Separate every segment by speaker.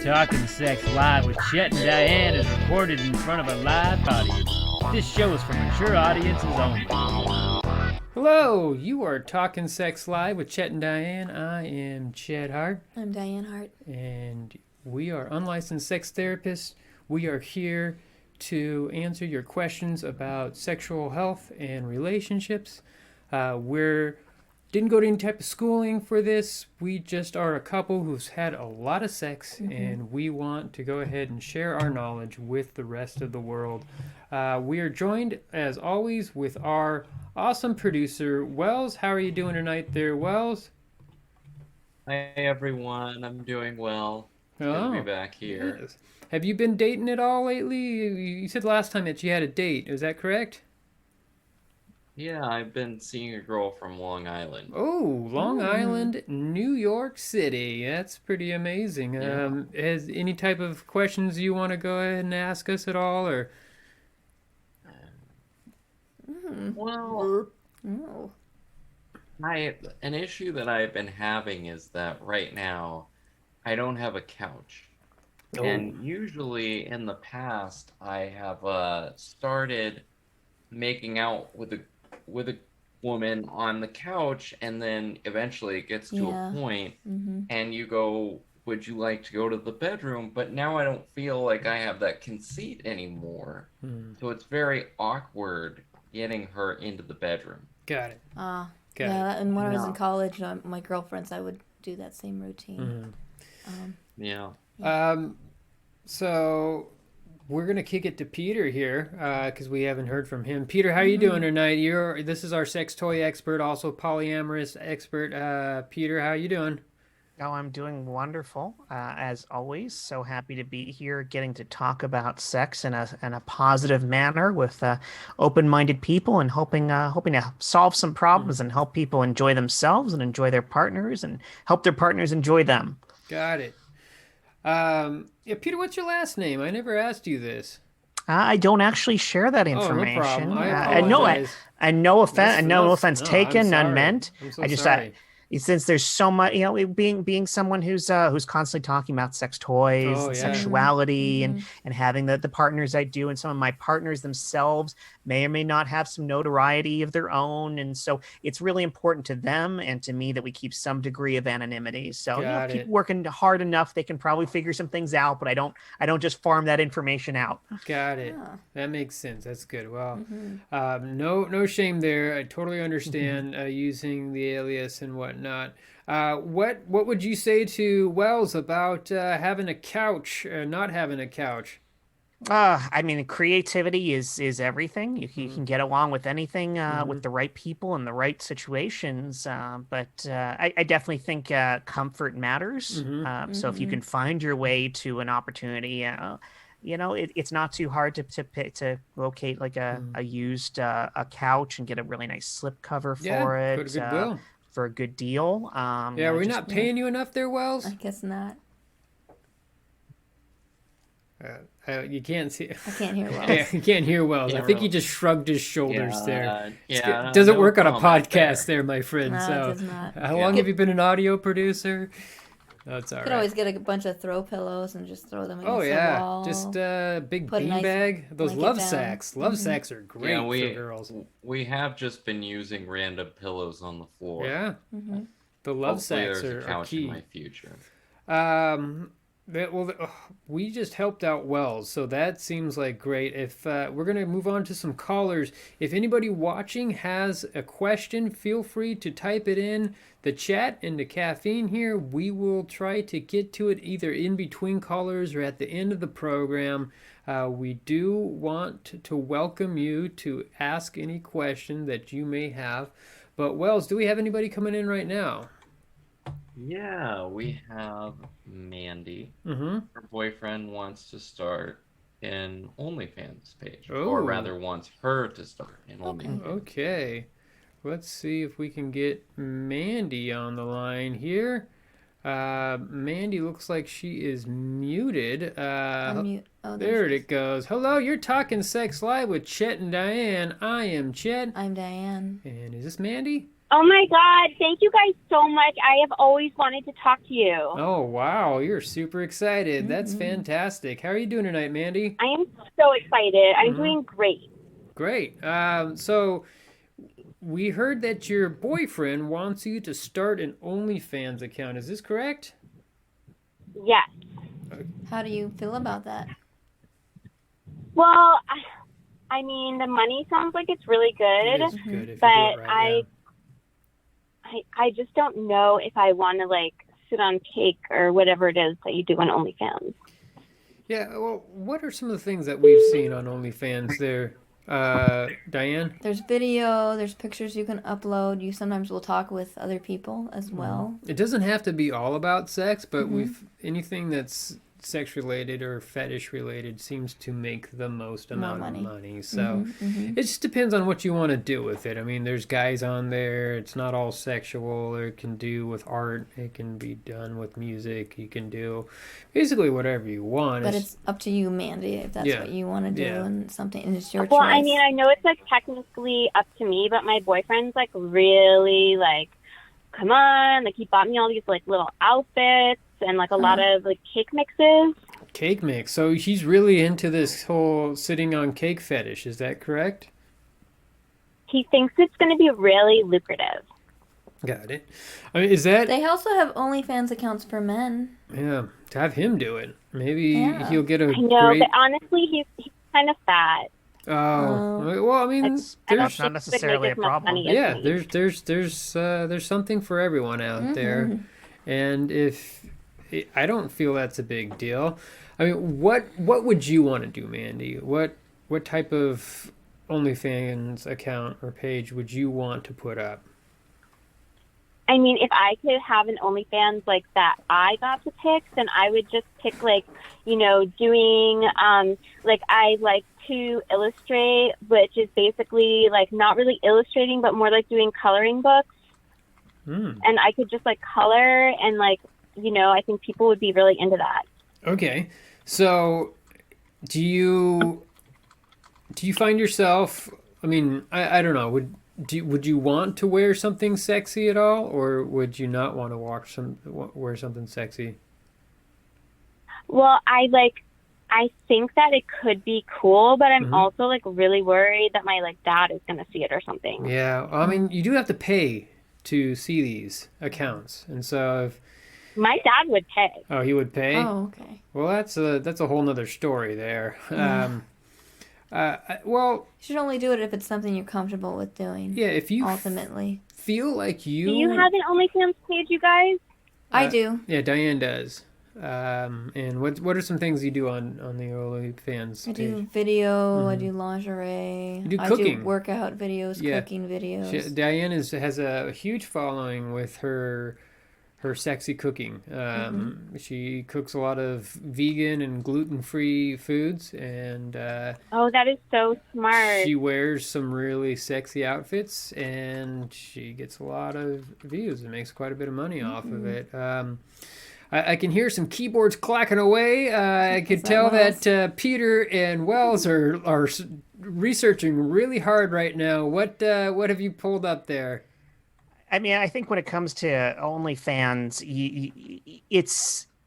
Speaker 1: Talking Sex Live with Chet and Diane is recorded in front of a live audience. This show is for mature audiences only. Hello, you are Talking Sex Live with Chet and Diane. I am Chet Hart.
Speaker 2: I'm Diane Hart.
Speaker 1: And we are unlicensed sex therapists. We are here to answer your questions about sexual health and relationships. We didn't go to any type of schooling for this. We just are a couple who's had a lot of sex, and we want to go ahead and share our knowledge with the rest of the world. We are joined, as always, with our awesome producer, Wells. How are you doing tonight there, Wells?
Speaker 3: Hi, everyone. I'm doing well. It's good to be back here.
Speaker 1: Yes. Have you been dating at all lately? You said last time that you had a date. Is that correct?
Speaker 3: Yeah, I've been seeing a girl from Long Island.
Speaker 1: Oh, Long Island, New York City. That's pretty amazing.
Speaker 3: Yeah.
Speaker 1: Has any type of questions you want to go ahead and ask us at all, or?
Speaker 3: Well,
Speaker 2: Oh.
Speaker 3: an issue that I've been having is that right now I don't have a couch.
Speaker 1: Oh.
Speaker 3: And usually in the past I have started making out with a woman on the couch, and then eventually it gets to a point and you go, would you like to go to the bedroom? But now I don't feel like I have that conceit anymore. So it's very awkward getting her into the bedroom.
Speaker 1: Got it.
Speaker 2: Yeah, and when I was in college, my girlfriends, I would do that same routine.
Speaker 3: Yeah.
Speaker 1: So we're gonna kick it to Peter here, because we haven't heard from him. Peter, how are you doing tonight? This is our sex toy expert, also polyamorous expert. Peter, how are you doing?
Speaker 4: Oh, I'm doing wonderful, as always. So happy to be here, getting to talk about sex in a positive manner with open-minded people, and hoping to solve some problems and help people enjoy themselves and enjoy their partners and help their partners enjoy them.
Speaker 1: Got it. Yeah, Peter, what's your last name? I never asked you this.
Speaker 4: I don't actually share that
Speaker 1: Oh, no
Speaker 4: information.
Speaker 1: problem. I apologize.
Speaker 4: No offense. No offense
Speaker 1: No,
Speaker 4: taken.
Speaker 1: I'm
Speaker 4: None
Speaker 1: sorry.
Speaker 4: meant.
Speaker 1: I'm so
Speaker 4: I just
Speaker 1: sorry.
Speaker 4: since there's so much, being someone who's constantly talking about sex toys
Speaker 1: Oh,
Speaker 4: and
Speaker 1: yeah.
Speaker 4: sexuality and having the partners I do, and some of my partners themselves may or may not have some notoriety of their own, and so it's really important to them and to me that we keep some degree of anonymity. So
Speaker 1: Got
Speaker 4: keep
Speaker 1: it.
Speaker 4: working hard enough, they can probably figure some things out, but I don't just farm that information out.
Speaker 1: Got it. That makes sense. That's good. Well, no shame there. I totally understand using the alias and whatnot. What would you say to Wells about having a couch, not having a couch?
Speaker 4: I mean, creativity is everything. You can get along with anything with the right people and the right situations. But I definitely think comfort matters. So if you can find your way to an opportunity, it's not too hard to locate like a used a couch and get a really nice slip cover for it.
Speaker 1: Go to Goodwill.
Speaker 4: For a good deal.
Speaker 1: Yeah, we're not paying you enough there, Wells?
Speaker 2: I guess not.
Speaker 1: You can't see.
Speaker 2: I can't hear well.
Speaker 1: Yeah, you can't hear Wells.
Speaker 3: Yeah,
Speaker 1: I think he
Speaker 3: really.
Speaker 1: just shrugged his shoulders there.
Speaker 3: Yeah.
Speaker 1: Doesn't
Speaker 3: no
Speaker 1: work on a
Speaker 3: comment
Speaker 1: podcast there, my friend.
Speaker 2: No, it
Speaker 1: So,
Speaker 2: does not.
Speaker 1: how long have you been an audio producer? That's all
Speaker 2: You
Speaker 1: right.
Speaker 2: could always get a bunch of throw pillows and just throw them against
Speaker 1: Oh
Speaker 2: the
Speaker 1: yeah,
Speaker 2: wall.
Speaker 1: just a big
Speaker 2: Put a nice
Speaker 1: beanbag. Those
Speaker 2: blanket
Speaker 1: love
Speaker 2: down.
Speaker 1: sacks. Love sacks are great
Speaker 3: Yeah,
Speaker 1: for girls.
Speaker 3: we have just been using random pillows on the floor.
Speaker 1: Yeah, the love
Speaker 3: Hopefully
Speaker 1: sacks
Speaker 3: there's a
Speaker 1: are
Speaker 3: couch
Speaker 1: key.
Speaker 3: in my future.
Speaker 1: We just helped out Wells, so that seems like great. If we're gonna move on to some callers, if anybody watching has a question, feel free to type it in the chat and the caffeine here. We will try to get to it either in between callers or at the end of the program. We do want to welcome you to ask any question that you may have. But Wells, do we have anybody coming in right now?
Speaker 3: Yeah, we have Mandy.
Speaker 1: Mm-hmm.
Speaker 3: Her boyfriend wants to start an OnlyFans page,
Speaker 1: Oh.
Speaker 3: or rather wants her to start an OnlyFans.
Speaker 1: Okay. Let's see if we can get Mandy on the line here. Mandy looks like she is muted.
Speaker 2: Unmute. Oh,
Speaker 1: There
Speaker 2: she
Speaker 1: it goes. Hello, you're talking Sex Live with Chet and Diane. I am Chet.
Speaker 2: I'm Diane.
Speaker 1: And is this Mandy?
Speaker 5: Oh my God, thank you guys so much. I have always wanted to talk to you.
Speaker 1: Oh, wow. You're super excited. That's fantastic. How are you doing tonight, Mandy?
Speaker 5: I am so excited. I'm doing great.
Speaker 1: Great. So we heard that your boyfriend wants you to start an OnlyFans account. Is this correct?
Speaker 5: Yes.
Speaker 2: How do you feel about that?
Speaker 5: Well, I mean, the money sounds like it's really good.
Speaker 1: It is good if you do
Speaker 5: but
Speaker 1: it right,
Speaker 5: I just don't know if I want to like sit on cake or whatever it is that you do on OnlyFans.
Speaker 1: Yeah, well, what are some of the things that we've seen on OnlyFans there, Diane?
Speaker 2: There's video, there's pictures you can upload. You sometimes will talk with other people as well.
Speaker 1: It doesn't have to be all about sex, but anything that's sex related or fetish related seems to make the most amount of money. So it just depends on what you want to do with it. I mean, there's guys on there. It's not all sexual. It can do with art. It can be done with music. You can do basically whatever you want.
Speaker 2: But it's up to you, Mandy, if that's what you want to do and something, and it's your choice.
Speaker 5: Well, I mean, I know it's like technically up to me, but my boyfriend's like really like, come on, like he bought me all these like little outfits and like a lot of like cake mixes.
Speaker 1: Cake mix. So he's really into this whole sitting on cake fetish. Is that correct?
Speaker 5: He thinks it's going to be really lucrative.
Speaker 1: Got it. I mean, is that...
Speaker 2: They also have OnlyFans accounts for men.
Speaker 1: Yeah, to have him do it. Maybe he'll get a
Speaker 5: I know,
Speaker 1: great...
Speaker 5: but honestly, he's kind of fat.
Speaker 1: Oh, well, I mean,
Speaker 4: That's not necessarily a problem.
Speaker 1: Yeah, there's something for everyone out there, and if I don't feel that's a big deal. I mean, what would you want to do, Mandy? What type of OnlyFans account or page would you want to put up?
Speaker 5: I mean, if I could have an OnlyFans like that I got to pick, then I would just pick like, you know, doing like I like to illustrate, which is basically like not really illustrating, but more like doing coloring books. And I could just like color and like, you know, I think people would be really into that.
Speaker 1: Okay. So do you find yourself, I mean, I don't know, would you want to wear something sexy at all, or would you not want to wear something sexy?
Speaker 5: Well, I think that it could be cool, but I'm also like really worried that my like dad is going to see it or something.
Speaker 1: Yeah, I mean, you do have to pay to see these accounts, and so if
Speaker 5: my dad would pay.
Speaker 1: Oh, he would pay?
Speaker 2: Oh, okay.
Speaker 1: Well, that's a whole nother story there. Well,
Speaker 2: you should only do it if it's something you're comfortable with doing.
Speaker 1: Yeah, if you
Speaker 2: ultimately
Speaker 1: feel like you...
Speaker 5: Do you have an OnlyFans page, you guys?
Speaker 2: I do.
Speaker 1: Yeah, Diane does. And what are some things you do on the OnlyFans page?
Speaker 2: I do video, I do lingerie,
Speaker 1: you do cooking.
Speaker 2: I do workout videos, cooking videos.
Speaker 1: Diane has a huge following with her sexy cooking. She cooks a lot of vegan and gluten-free foods, and
Speaker 5: oh, that is so smart.
Speaker 1: She wears some really sexy outfits, and she gets a lot of views and makes quite a bit of money off of it. I can hear some keyboards clacking away. I could tell that Peter and Wells are researching really hard right now. What have you pulled up there?
Speaker 4: I mean, I think when it comes to OnlyFans,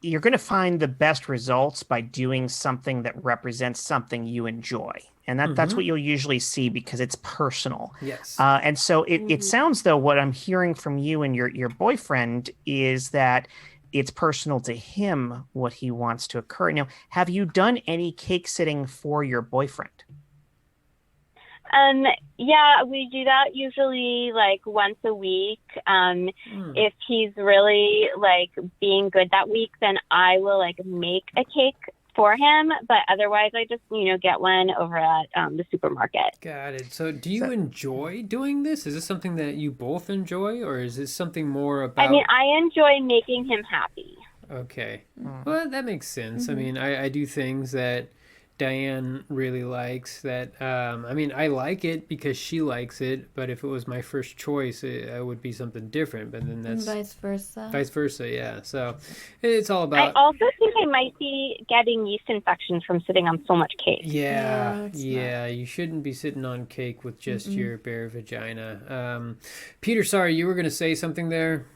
Speaker 4: you're going to find the best results by doing something that represents something you enjoy. And that's what you'll usually see because it's personal.
Speaker 1: Yes.
Speaker 4: And so it sounds, though, what I'm hearing from you and your boyfriend is that it's personal to him what he wants to occur. Now, have you done any cake sitting for your boyfriend?
Speaker 5: Yeah, we do that usually like once a week. If he's really like being good that week, then I will like make a cake for him. But otherwise, I just, you know, get one over at the supermarket.
Speaker 1: Got it. So do you enjoy doing this? Is this something that you both enjoy, or is this something more about...
Speaker 5: I mean, I enjoy making him happy.
Speaker 1: Okay. Well, that makes sense. I mean, I do things that Diane really likes that. I mean, I like it because she likes it, but if it was my first choice, it would be something different. But then
Speaker 2: And
Speaker 1: that's
Speaker 2: vice versa.
Speaker 1: vice versa, yeah. So it's all
Speaker 5: I
Speaker 1: about.
Speaker 5: also think I might be getting yeast infections from sitting on so much cake.
Speaker 1: Yeah,
Speaker 2: it's
Speaker 1: yeah. You shouldn't be sitting on cake with just your bare vagina. Peter, sorry, you were going to say something there.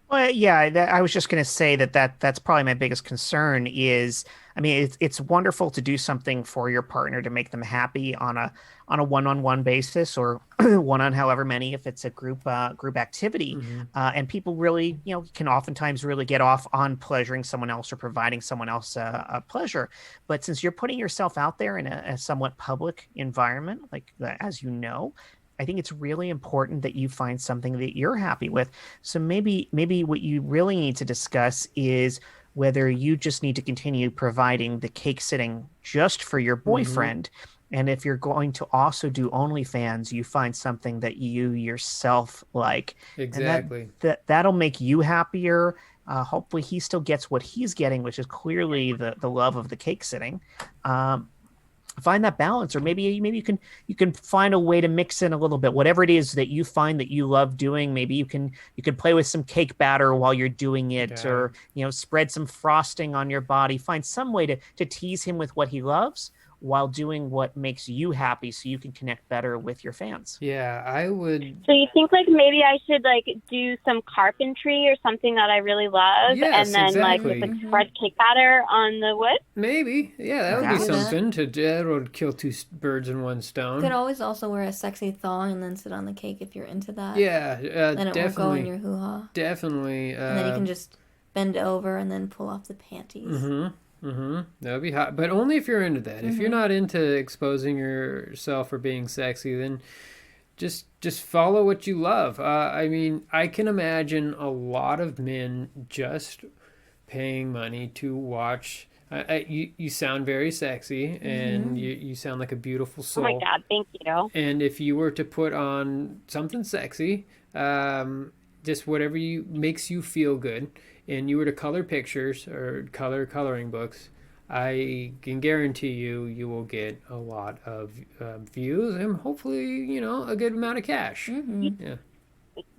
Speaker 4: Well, yeah, I was just going to say that's probably my biggest concern is, I mean, it's wonderful to do something for your partner to make them happy on a one-on-one basis or one on however many if it's a group activity. And people really, can oftentimes really get off on pleasuring someone else or providing someone else a pleasure. But since you're putting yourself out there in a somewhat public environment, like as you know, I think it's really important that you find something that you're happy with. So maybe what you really need to discuss is whether you just need to continue providing the cake sitting just for your boyfriend. And if you're going to also do OnlyFans, you find something that you yourself like.
Speaker 1: Exactly.
Speaker 4: And that'll make you happier. Hopefully he still gets what he's getting, which is clearly the love of the cake sitting. Find that balance, or maybe you can find a way to mix in a little bit, whatever it is that you find that you love doing. Maybe you can play with some cake batter while you're doing it, or spread some frosting on your body. Find some way to tease him with what he loves while doing what makes you happy, so you can connect better with your fans.
Speaker 1: Yeah, I would.
Speaker 5: So you think like maybe I should like do some carpentry or something that I really love,
Speaker 1: Yes,
Speaker 5: and then
Speaker 1: exactly.
Speaker 5: like spread cake batter on the wood?
Speaker 1: Maybe. Yeah, that would be
Speaker 2: do that.
Speaker 1: something. That would kill two birds in one
Speaker 2: You
Speaker 1: stone.
Speaker 2: could always also wear a sexy thong and then sit on the cake if you're into that.
Speaker 1: Yeah,
Speaker 2: Then it won't go in
Speaker 1: definitely.
Speaker 2: your hoo-ha.
Speaker 1: Definitely.
Speaker 2: And then you can just bend over and then pull off the panties.
Speaker 1: That would be hot, but only if you're into that. If you're not into exposing yourself or being sexy, then just follow what you love. I mean, I can imagine a lot of men just paying money to watch. You sound very sexy, and you sound like a beautiful soul.
Speaker 5: Oh my God, thank you.
Speaker 1: And if you were to put on something sexy, just whatever makes you feel good, and you were to color pictures or coloring books, I can guarantee you will get a lot of views and hopefully, a good amount of cash. Yeah.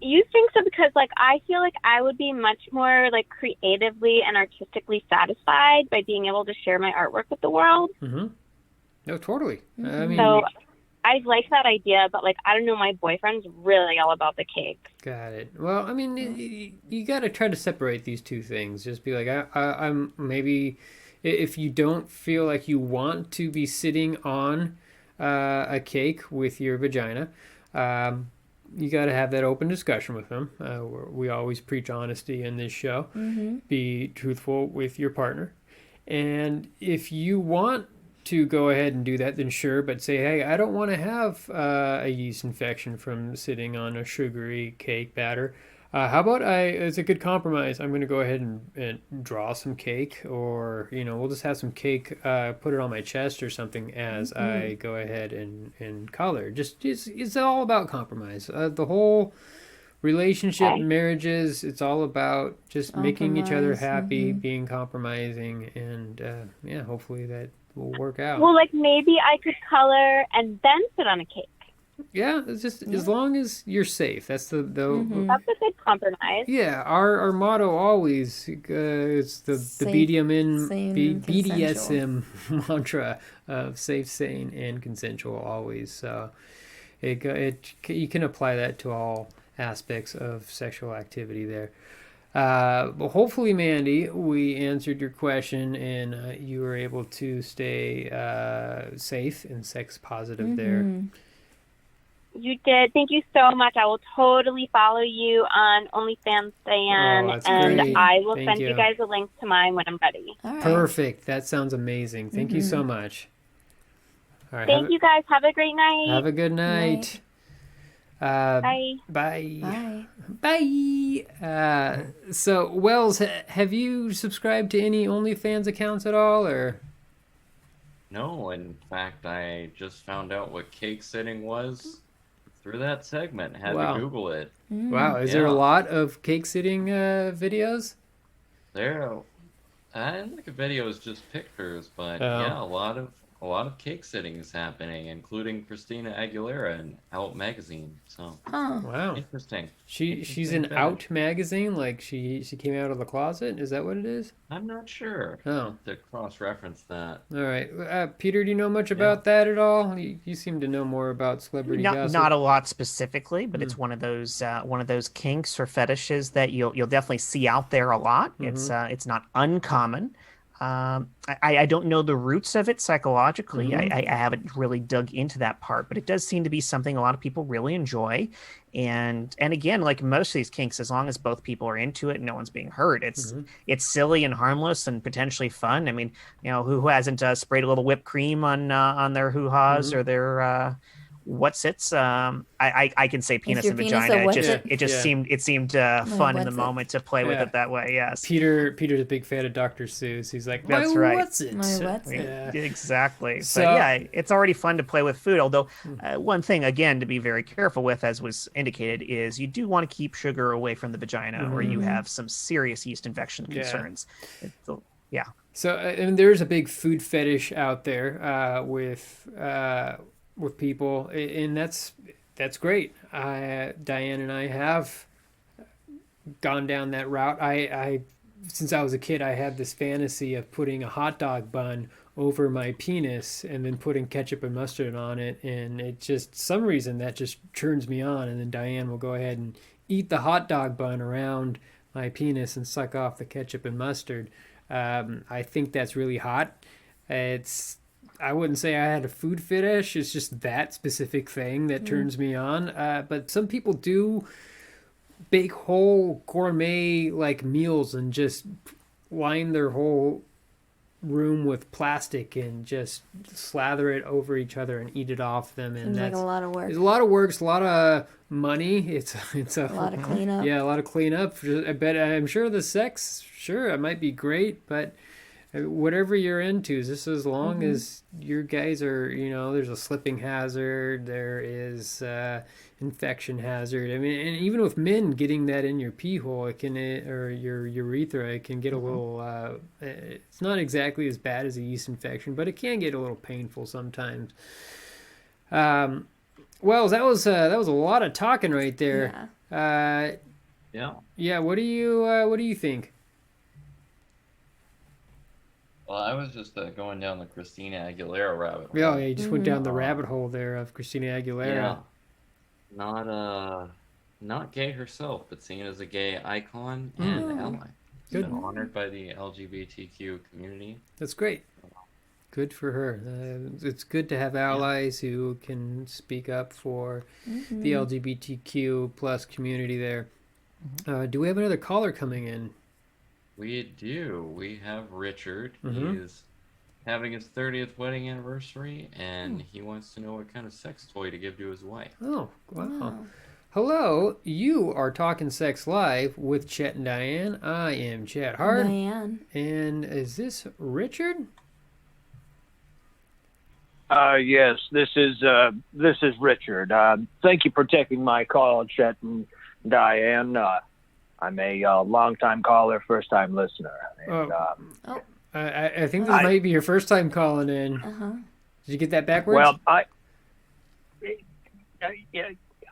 Speaker 5: You think so? Because like I feel like I would be much more like creatively and artistically satisfied by being able to share my artwork with the world.
Speaker 1: No, totally. I mean,
Speaker 5: So I like that idea, but like I don't know, my boyfriend's really all about the cake.
Speaker 1: got it. Well, I mean, you got to try to separate these two things. Just be like, I'm maybe if you don't feel like you want to be sitting on a cake with your vagina, you got to have that open discussion with them. We always preach honesty in this show. Be truthful with your partner. And if you want to go ahead and do that, then sure, but say, hey, I don't want to have a yeast infection from sitting on a sugary cake batter. How about it's a good compromise. I'm going to go ahead and draw some cake, or, we'll just have some cake, put it on my chest or something as I go ahead and color. It's all about compromise. The whole relationship, marriages, it's all about just making each other happy, being compromising, and hopefully that will work out.
Speaker 5: Well, like maybe I could color and then sit on a cake.
Speaker 1: Yeah, it's just as long as you're safe. That's the
Speaker 5: That's a good compromise.
Speaker 1: yeah. Our motto always is the BDSM mantra of safe, sane, and consensual always. So you can apply that to all aspects of sexual activity there. Well, hopefully, Mandy, we answered your question and you were able to stay safe and sex positive there.
Speaker 5: You did. Thank you so much. I will totally follow you on OnlyFans, Diane,
Speaker 1: that's
Speaker 5: and
Speaker 1: great.
Speaker 5: I will
Speaker 1: Thank
Speaker 5: send
Speaker 1: you.
Speaker 5: you guys a link to mine when I'm ready.
Speaker 2: All right.
Speaker 1: Perfect. That sounds amazing. Thank you so much. All right.
Speaker 5: Thank you guys. Have a great night.
Speaker 1: Have a good night.
Speaker 5: Bye.
Speaker 1: Bye.
Speaker 2: Bye.
Speaker 1: Bye. So, Wells, have you subscribed to any OnlyFans accounts at all, or?
Speaker 3: No, in fact, I just found out what cake sitting was through that segment. Had
Speaker 1: Wow.
Speaker 3: to Google it.
Speaker 1: Wow, is there a
Speaker 3: Yeah.
Speaker 1: lot of cake sitting videos?
Speaker 3: There, I didn't think a video is just pictures, but
Speaker 1: Oh.
Speaker 3: yeah, a lot of cake sitting is happening, including Christina Aguilera in Out magazine. So
Speaker 2: Huh.
Speaker 1: Wow.
Speaker 3: interesting.
Speaker 1: She's
Speaker 3: Interesting
Speaker 1: in
Speaker 3: fetish.
Speaker 1: Out magazine, like she came out of the closet. Is that what it is?
Speaker 3: I'm not sure.
Speaker 1: Oh.
Speaker 3: I'll have to cross-reference that.
Speaker 1: All right, Peter, do you know much about that at all? You seem to know more about celebrity gossip.
Speaker 4: Not a lot specifically, but it's one of those kinks or fetishes that you'll definitely see out there a lot. It's not uncommon. I don't know the roots of it psychologically. I haven't really dug into that part, but it does seem to be something a lot of people really enjoy. And again, like most of these kinks, as long as both people are into it and no one's being hurt, it's silly and harmless and potentially fun. I mean, who hasn't sprayed a little whipped cream on their hoo-has or their what's-its? I can say penis and vagina. It seemed fun in the moment to play with it that way. Yes.
Speaker 1: Peter's a big fan of Dr. Seuss. He's like,
Speaker 4: that's right.
Speaker 1: What's-its?
Speaker 2: My what's-its?
Speaker 1: Yeah.
Speaker 4: Exactly.
Speaker 1: So,
Speaker 4: but yeah, it's already fun to play with food. Although one thing again to be very careful with, as was indicated, is you do want to keep sugar away from the vagina, or you have some serious yeast infection concerns. Yeah.
Speaker 1: So and there's a big food fetish out there with people, and that's great. Diane and I have gone down that route. I since I was a kid, I had this fantasy of putting a hot dog bun over my penis and then putting ketchup and mustard on it, and it just, some reason that just turns me on, and then Diane will go ahead and eat the hot dog bun around my penis and suck off the ketchup and mustard. I think that's really hot. I wouldn't say I had a food fetish. It's just that specific thing that turns me on. But some people do bake whole gourmet like meals and just line their whole room with plastic and just slather it over each other and eat it off them. And
Speaker 2: Seems
Speaker 1: that's
Speaker 2: like a lot of work.
Speaker 1: It's a lot of work. It's a lot of money. It's
Speaker 2: A lot of cleanup.
Speaker 1: Yeah, a lot of cleanup. I'm sure the sex, sure, it might be great, but whatever you're into, just as long as your guys are, there's a slipping hazard, there is infection hazard. I mean, and even with men getting that in your pee hole, it can, or your urethra, it can get a little. It's not exactly as bad as a yeast infection, but it can get a little painful sometimes. Well, that was a lot of talking right there.
Speaker 3: Yeah.
Speaker 1: Yeah. What do you think?
Speaker 3: Well, I was just going down the Christina Aguilera rabbit hole.
Speaker 1: Yeah, you just went down the rabbit hole there of Christina Aguilera.
Speaker 3: Yeah. Not gay herself, but seen as a gay icon and ally.
Speaker 1: Good.
Speaker 3: Been honored by the LGBTQ community.
Speaker 1: That's great. Good for her. It's good to have allies who can speak up for the LGBTQ plus community there. Do we have another caller coming in?
Speaker 3: We do. We have Richard. He's having his 30th wedding anniversary, and he wants to know what kind of sex toy to give to his wife.
Speaker 1: Oh, wow. Hello, you are Talking Sex Live with Chet and Diane. I am Chet Hart.
Speaker 2: Diane.
Speaker 1: And is this Richard?
Speaker 6: Yes, this is Richard. Thank you for taking my call, Chet and Diane. I'm a long-time caller, first-time listener. And,
Speaker 1: I think this might be your first time calling in. Did you get that backwards?
Speaker 6: Well,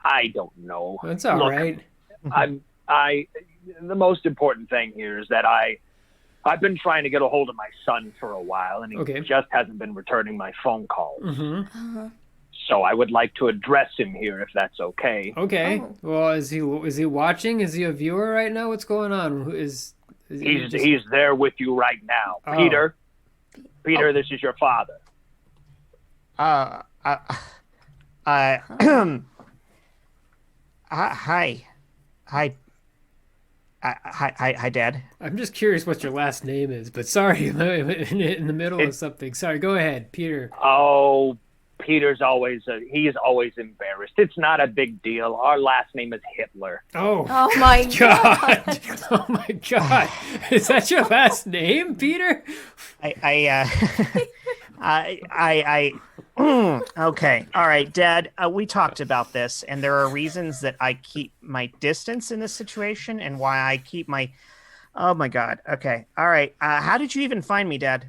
Speaker 6: I don't know.
Speaker 1: That's all right.
Speaker 6: The most important thing here is that I've been trying to get a hold of my son for a while, and he just hasn't been returning my phone calls. So I would like to address him here, if that's okay.
Speaker 1: Okay. Well, is he watching? Is he a viewer right now? What's going on? He's
Speaker 6: there with you right now, Peter. Peter, this is your father.
Speaker 4: Hi, Dad.
Speaker 1: I'm just curious what your last name is, but sorry, in the middle of something. Sorry, go ahead, Peter.
Speaker 6: Oh, Peter's he is always embarrassed. It's not a big deal. Our last name is Hitler.
Speaker 1: Oh
Speaker 2: my God.
Speaker 1: Oh my God. Is that your last name, Peter?
Speaker 4: Okay. All right, Dad, we talked about this, and there are reasons that I keep my distance in this situation and why I keep my Oh my God. Okay. All right. How did you even find me, Dad?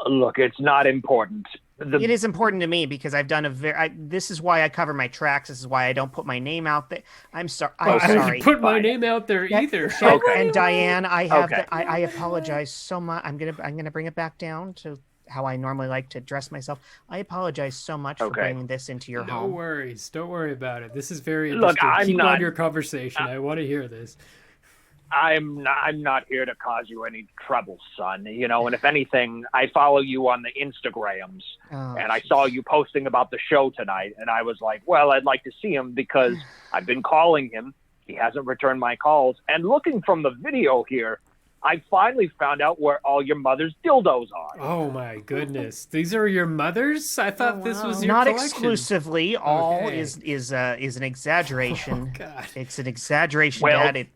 Speaker 6: Look, it's not important.
Speaker 4: It is important to me because I've done this is why I cover my tracks. This is why I don't put my name out there. I'm sorry.
Speaker 1: I
Speaker 4: sorry.
Speaker 1: didn't put my name out there either.
Speaker 4: Chet and Diane, I apologize so much. I'm gonna bring it back down to how I normally like to dress myself. I apologize so much for bringing this into your home.
Speaker 1: No worries. Don't worry about it. This is very interesting. Keep on your conversation. I want to hear this.
Speaker 6: I'm not here to cause you any trouble, son. You know, and if anything, I follow you on the Instagrams, and I saw you posting about the show tonight, and I was like, well, I'd like to see him because I've been calling him. He hasn't returned my calls. And looking from the video here, I finally found out where all your mother's dildos are.
Speaker 1: Oh my goodness! These are your mother's? I thought this was your
Speaker 4: not
Speaker 1: collection.
Speaker 4: Exclusively. All is an exaggeration.
Speaker 1: Oh God!
Speaker 4: It's an exaggeration,
Speaker 6: well,
Speaker 4: Dad.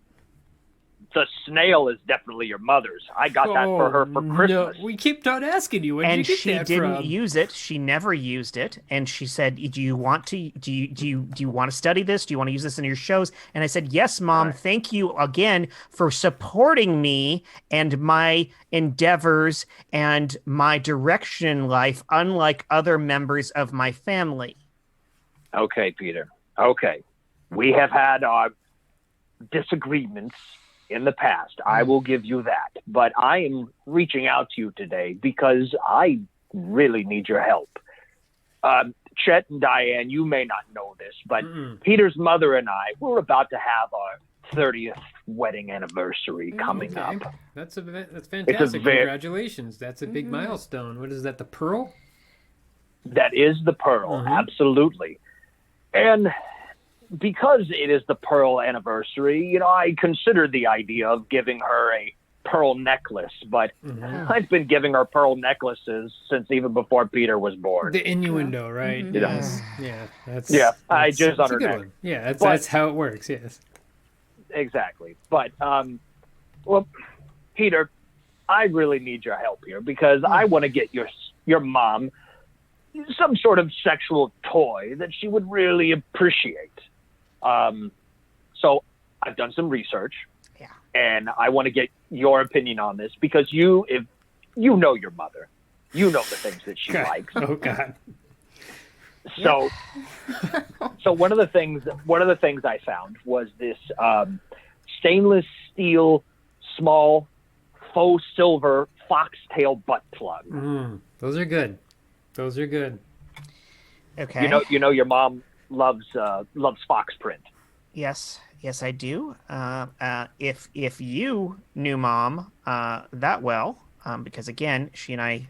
Speaker 6: The snail is definitely your mother's. I got that for her for Christmas.
Speaker 1: No. We kept on asking you. Where'd you get
Speaker 4: she
Speaker 1: that
Speaker 4: didn't
Speaker 1: from?
Speaker 4: use it. She never used it. And she said, "Do you want to? Do you want to study this? Do you want to use this in your shows?" And I said, "Yes, Mom. Right. Thank you again for supporting me and my endeavors and my direction in life, unlike other members of my family."
Speaker 6: Okay, Peter. Okay, we have had our disagreements in the past. I will give you that. But I am reaching out to you today because I really need your help. Chet and Diane, you may not know this, but Peter's mother and I, we're about to have our 30th wedding anniversary coming up.
Speaker 1: That's fantastic. Congratulations. That's a big milestone. What is that, the pearl?
Speaker 6: That is the pearl, absolutely. And because it is the pearl anniversary, you know, I considered the idea of giving her a pearl necklace, but I've been giving her pearl necklaces since even before Peter was born.
Speaker 1: The innuendo, right?
Speaker 6: Yes.
Speaker 1: Yeah.
Speaker 6: I just on her neck.
Speaker 1: Yeah, that's how it works. Yes.
Speaker 6: Exactly. But well, Peter, I really need your help here because I want to get your mom some sort of sexual toy that she would really appreciate. So I've done some research, and I want to get your opinion on this because if you know your mother, you know the things that she likes.
Speaker 1: Oh God.
Speaker 6: So, so one of the things I found was this stainless steel, small, faux silver foxtail butt plug.
Speaker 1: Those are good. Those are good.
Speaker 4: Okay.
Speaker 6: You know your mom loves fox print.
Speaker 4: Yes, I do. If you knew Mom that well, because again, she and I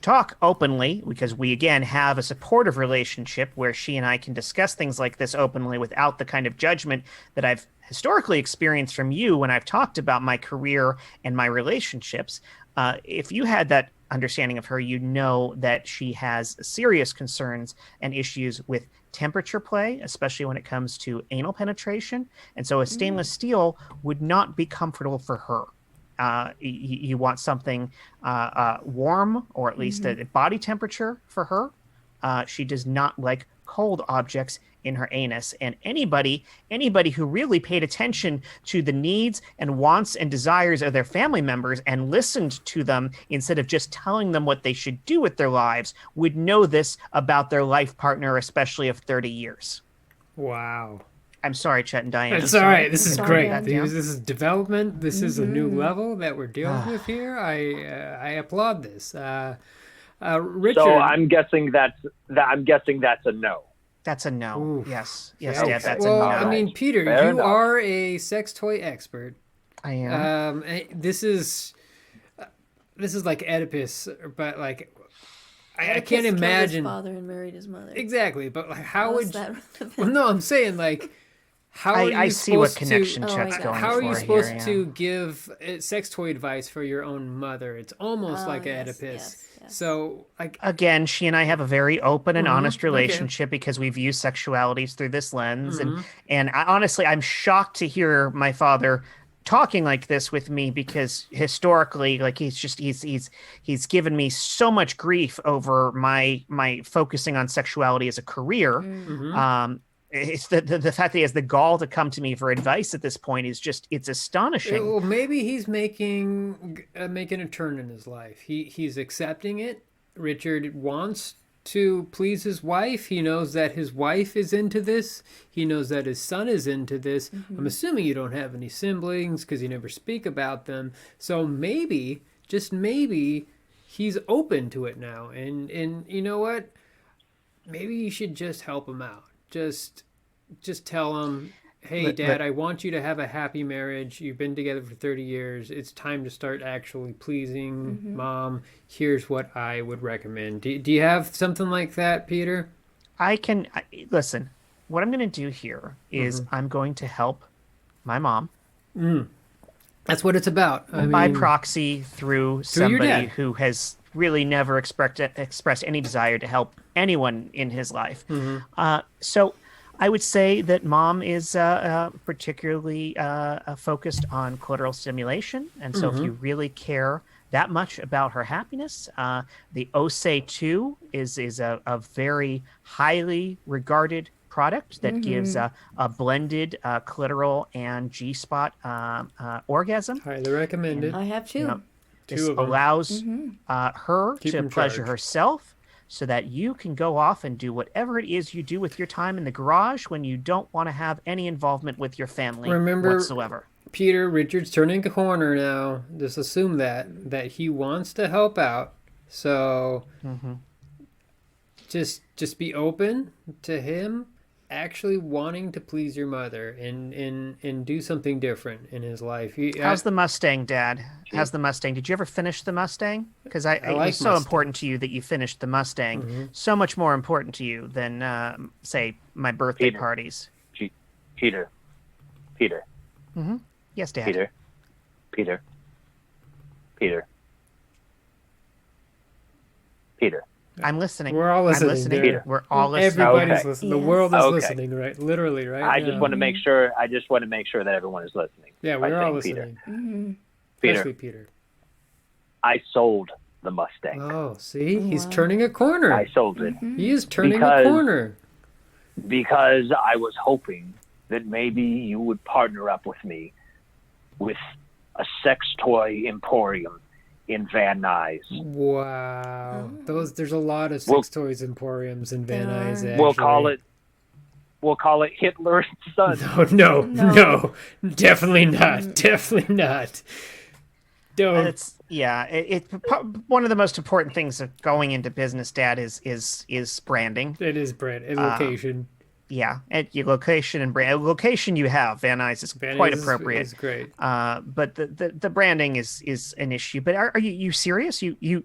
Speaker 4: talk openly because we again have a supportive relationship where she and I can discuss things like this openly without the kind of judgment that I've historically experienced from you when I've talked about my career and my relationships. If you had that understanding of her, you know that she has serious concerns and issues with temperature play, especially when it comes to anal penetration. And so a stainless steel would not be comfortable for her. You want something warm or at least a body temperature for her. She does not like cold objects in her anus. And anybody who really paid attention to the needs and wants and desires of their family members and listened to them instead of just telling them what they should do with their lives would know this about their life partner, especially of 30 years.
Speaker 1: Wow.
Speaker 4: I'm sorry, Chet and Diane.
Speaker 1: It's all right. This is great. This is development. This is a new level that we're dealing with here. I applaud this. Richard.
Speaker 6: So I'm guessing that's a no.
Speaker 4: That's a no.
Speaker 1: Oof.
Speaker 4: Yes,
Speaker 1: Okay.
Speaker 4: Dad, that's
Speaker 1: well,
Speaker 4: a no.
Speaker 1: I mean, Peter,
Speaker 6: Fair
Speaker 1: you
Speaker 6: enough.
Speaker 1: are a sex toy expert.
Speaker 4: I am.
Speaker 1: This is like Oedipus, but like I can't imagine.
Speaker 2: His father and married his mother.
Speaker 1: Exactly, but like how would
Speaker 2: that?
Speaker 1: Well, no, I'm saying like how are you
Speaker 4: I see what
Speaker 1: supposed
Speaker 4: connection
Speaker 1: to,
Speaker 4: Chet's going
Speaker 1: how are you
Speaker 4: for
Speaker 1: supposed
Speaker 4: here,
Speaker 1: to give sex toy advice for your own mother? It's almost like Oedipus.
Speaker 2: Yes.
Speaker 1: So like
Speaker 4: again, she and I have a very open and honest relationship because we view sexualities through this lens. And honestly, I'm shocked to hear my father talking like this with me because historically, like he's given me so much grief over my focusing on sexuality as a career. it's the fact that he has the gall to come to me for advice at this point is just, it's astonishing.
Speaker 1: Well, maybe he's making a turn in his life. He's accepting it. Richard wants to please his wife. He knows that his wife is into this. He knows that his son is into this. I'm assuming you don't have any siblings because you never speak about them. So maybe, just maybe, he's open to it now. And you know what? Maybe you should just help him out. Just tell him, hey, Dad, I want you to have a happy marriage. You've been together for 30 years. It's time to start actually pleasing Mom. Here's what I would recommend. Do you have something like that, Peter?
Speaker 4: Listen, what I'm going to do here is I'm going to help my mom.
Speaker 1: That's what it's about.
Speaker 4: By proxy through somebody
Speaker 1: dad.
Speaker 4: who has really never expressed any desire to help anyone in his life. So I would say that Mom is particularly focused on clitoral stimulation. And so if you really care that much about her happiness, the OSE 2 is a very highly regarded product that gives a blended clitoral and G-spot orgasm.
Speaker 1: Highly recommended.
Speaker 2: I have two.
Speaker 4: This allows her to pleasure herself so that you can go off and do whatever it is you do with your time in the garage when you don't want to have any involvement with your family whatsoever.
Speaker 1: Peter, Richard's turning a corner now. Just assume that he wants to help out. So just be open to him actually wanting to please your mother and do something different in his life.
Speaker 4: How's the Mustang, Dad? How's the Mustang? Did you ever finish the Mustang? Because it was so important to you that you finished the Mustang. So much more important to you than, say, my birthday parties.
Speaker 6: Peter.
Speaker 4: Yes, Dad.
Speaker 6: Peter.
Speaker 4: I'm listening.
Speaker 1: We're all listening.
Speaker 4: I'm listening.
Speaker 1: Peter.
Speaker 4: We're all listening.
Speaker 1: Everybody's listening.
Speaker 2: Yes.
Speaker 1: The world is listening, right? Literally, right?
Speaker 6: I just want to make sure. I just want to make sure that everyone is listening.
Speaker 1: Yeah, we're all listening. Especially Peter.
Speaker 6: I sold the Mustang.
Speaker 1: Oh, see, he's turning a corner.
Speaker 6: I sold it.
Speaker 1: He is turning a corner.
Speaker 6: Because I was hoping that maybe you would partner up with me with a sex toy emporium in Van Nuys.
Speaker 1: Wow. There's a lot of sex toys emporiums in Van Nuys, actually.
Speaker 6: We'll call it Hitler and Son.
Speaker 1: No. Definitely not. Definitely not. Don't.
Speaker 4: It's one of the most important things of going into business, Dad, is branding.
Speaker 1: It is brand and location.
Speaker 4: And your location and brand. Location you have, Van Nuys is quite appropriate.
Speaker 1: It's great.
Speaker 4: But the branding is an issue. But are you serious? You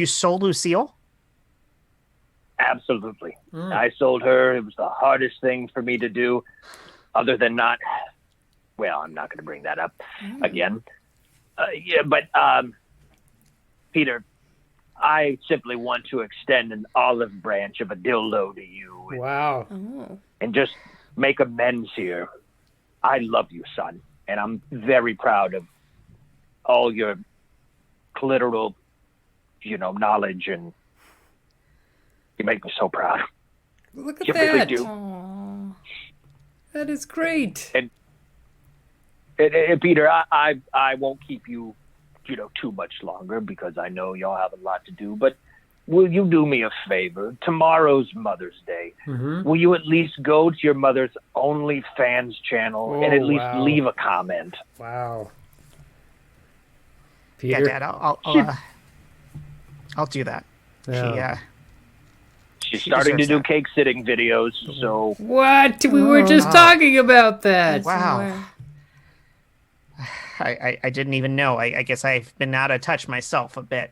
Speaker 4: sold Lucille?
Speaker 6: Absolutely. I sold her. It was the hardest thing for me to do, other than not. Well, I'm not going to bring that up again. But Peter, I simply want to extend an olive branch of a dildo to you.
Speaker 1: Wow.
Speaker 6: And just make amends here. I love you, son. And I'm very proud of all your clitoral, knowledge. And you make me so proud.
Speaker 1: Look at
Speaker 6: you
Speaker 1: that.
Speaker 6: really do.
Speaker 2: Aww.
Speaker 1: That is great.
Speaker 6: And Peter, I won't keep you, too much longer because I know y'all have a lot to do. But will you do me a favor? Tomorrow's Mother's Day. Will you at least go to your mother's OnlyFans channel and at least leave a comment?
Speaker 1: Wow. Peter?
Speaker 4: Yeah, Dad, I'll do that.
Speaker 1: Yeah.
Speaker 6: She's starting to do cake sitting videos, so...
Speaker 1: What? We were just talking about that.
Speaker 4: Wow. I didn't even know. I guess I've been out of touch myself a bit.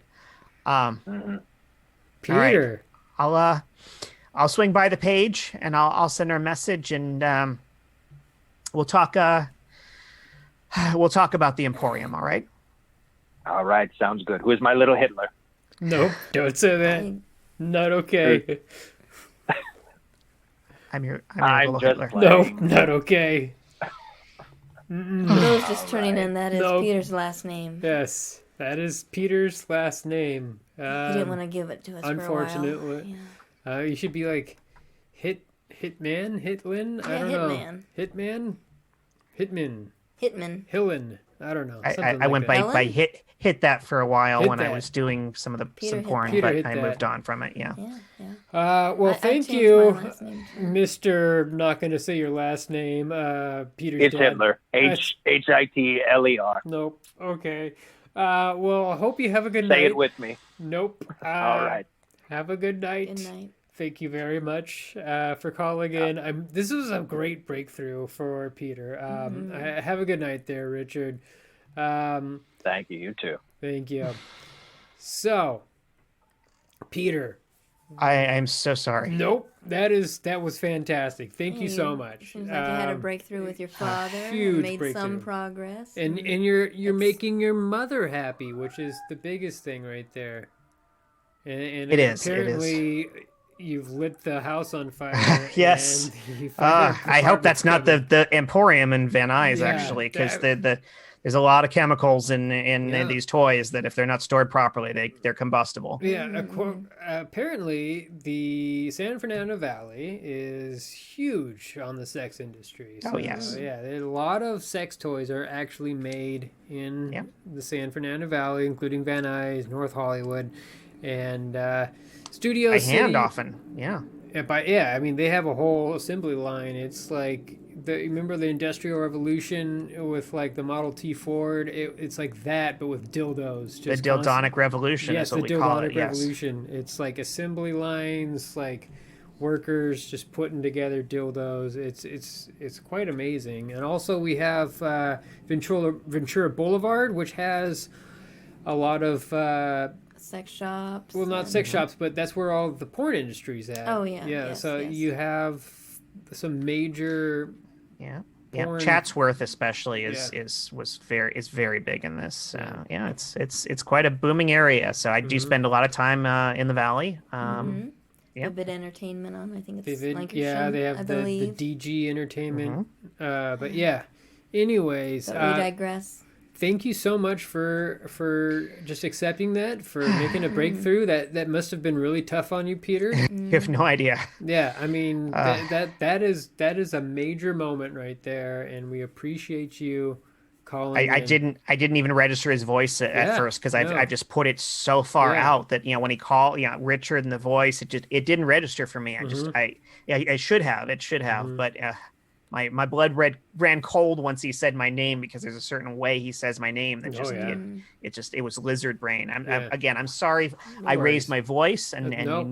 Speaker 1: Peter.
Speaker 4: All right. I'll swing by the page and I'll send her a message and we'll talk about the Emporium, all right?
Speaker 6: All right, sounds good. Who is my little Hitler?
Speaker 1: No, don't say that. Not okay.
Speaker 4: I'm your little Hitler.
Speaker 1: No, not okay.
Speaker 2: Those just turning in. That is Peter's last name.
Speaker 1: Yes, that is Peter's last name.
Speaker 2: He didn't want to give it to us.
Speaker 1: Unfortunately,
Speaker 2: for a while.
Speaker 1: You should be like Hitlin? I
Speaker 2: Yeah,
Speaker 1: don't know.
Speaker 2: Hitman. Hitman.
Speaker 1: Hillen. I don't know.
Speaker 4: I went
Speaker 1: that.
Speaker 4: by hit that for a while
Speaker 1: Hit
Speaker 4: when
Speaker 1: that.
Speaker 4: I was doing some
Speaker 2: Peter hit
Speaker 4: porn,
Speaker 2: that.
Speaker 1: Peter
Speaker 4: but
Speaker 1: hit
Speaker 4: I
Speaker 1: that.
Speaker 4: moved on from it. Yeah.
Speaker 1: Well,
Speaker 2: I
Speaker 1: thank
Speaker 2: changed
Speaker 1: you,
Speaker 2: my last name too.
Speaker 1: Mr. Not going to say your last name. Peter's
Speaker 6: It's
Speaker 1: dad.
Speaker 6: Hitler. Hitler.
Speaker 1: Nope. Okay. Well, I hope you have a good night.
Speaker 6: Say it with me.
Speaker 1: Nope.
Speaker 6: All right.
Speaker 1: Have a good night.
Speaker 2: Good night.
Speaker 1: Thank you very much for calling in. This was a great breakthrough for Peter. Have a good night there, Richard.
Speaker 6: Thank you. You too.
Speaker 1: Thank you. So, Peter.
Speaker 4: I'm so sorry.
Speaker 1: Nope. That was fantastic. Thank you so much.
Speaker 2: Seems like you had a breakthrough with your father.
Speaker 1: Huge
Speaker 2: made
Speaker 1: breakthrough.
Speaker 2: some progress.
Speaker 1: And you're making your mother happy, which is the biggest thing right there. And
Speaker 4: It is.
Speaker 1: apparently you've lit the house on fire.
Speaker 4: Yes.
Speaker 1: And you found
Speaker 4: I hope that's not
Speaker 1: coming.
Speaker 4: the Emporium in Van Nuys,
Speaker 1: Yeah,
Speaker 4: actually, because there's a lot of chemicals in these toys that if they're not stored properly, they're combustible.
Speaker 1: Yeah, apparently the San Fernando Valley is huge on the sex industry.
Speaker 4: Oh, yes.
Speaker 1: Yeah, there's a lot of sex toys are actually made in the San Fernando Valley, including Van Nuys, North Hollywood, and Studio
Speaker 4: By
Speaker 1: City.
Speaker 4: hand often, yeah.
Speaker 1: I mean, they have a whole assembly line. It's like remember the Industrial Revolution with like the Model T Ford? It's like that, but with dildos.
Speaker 4: The Dildonic Revolution is what we call it.
Speaker 1: Yes, the Dildonic Revolution. It's like assembly lines, like workers just putting together dildos. It's quite amazing. And also we have Ventura Boulevard, which has a lot of
Speaker 2: sex shops.
Speaker 1: Well, not sex shops, but that's where all the porn industry's at.
Speaker 2: Oh yeah.
Speaker 1: Yeah.
Speaker 2: Yes,
Speaker 1: So you have some major.
Speaker 4: Yeah.
Speaker 1: Porn.
Speaker 4: Chatsworth especially is very big in this. It's quite a booming area. So I do spend a lot
Speaker 1: Mm-hmm.
Speaker 4: time in the valley.
Speaker 2: Vivid Entertainment on. I think it's Lancashire.
Speaker 1: Yeah, they have the DG Entertainment. But yeah. Anyways,
Speaker 2: but we digress.
Speaker 1: Thank you so much for just accepting that, for making a breakthrough. That must have been really tough on you, Peter.
Speaker 4: You have no idea.
Speaker 1: Yeah, I mean that is a major moment right there, and we appreciate you calling.
Speaker 4: I didn't even register his voice at first because I've just put it so far out that when he called Richard and the voice, it didn't register for me. I should have. It should have, but. My blood ran cold once he said my name because there's a certain way he says my name that it was lizard brain. I'm sorry.
Speaker 1: No
Speaker 4: I
Speaker 1: worries.
Speaker 4: raised my voice and
Speaker 2: There's no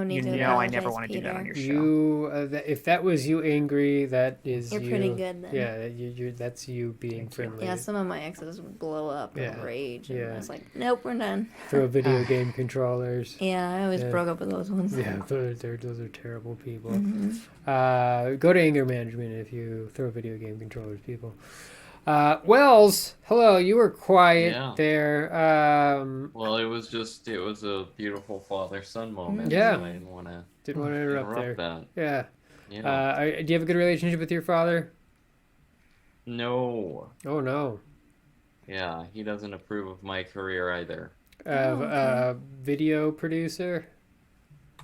Speaker 2: need to
Speaker 4: I never want to do that on your show.
Speaker 1: If that was you angry, that is
Speaker 2: You're pretty good then.
Speaker 1: Yeah, that's you being friendly.
Speaker 2: Yeah, some of my exes blow up in rage. And I was like, nope, we're done.
Speaker 1: Throw video game controllers.
Speaker 2: Yeah, I always broke up with those ones.
Speaker 1: Yeah, those are terrible people. Go to anger management if you throw video game controllers, people. Wells, hello. You were quiet there.
Speaker 3: Well, it was a beautiful father-son moment.
Speaker 1: Yeah.
Speaker 3: So I didn't want to
Speaker 1: interrupt there.
Speaker 3: That.
Speaker 1: Yeah.
Speaker 3: Yeah.
Speaker 1: Do you have a good relationship with your father?
Speaker 3: No.
Speaker 1: Oh no.
Speaker 3: Yeah, he doesn't approve of my career either.
Speaker 1: Video producer.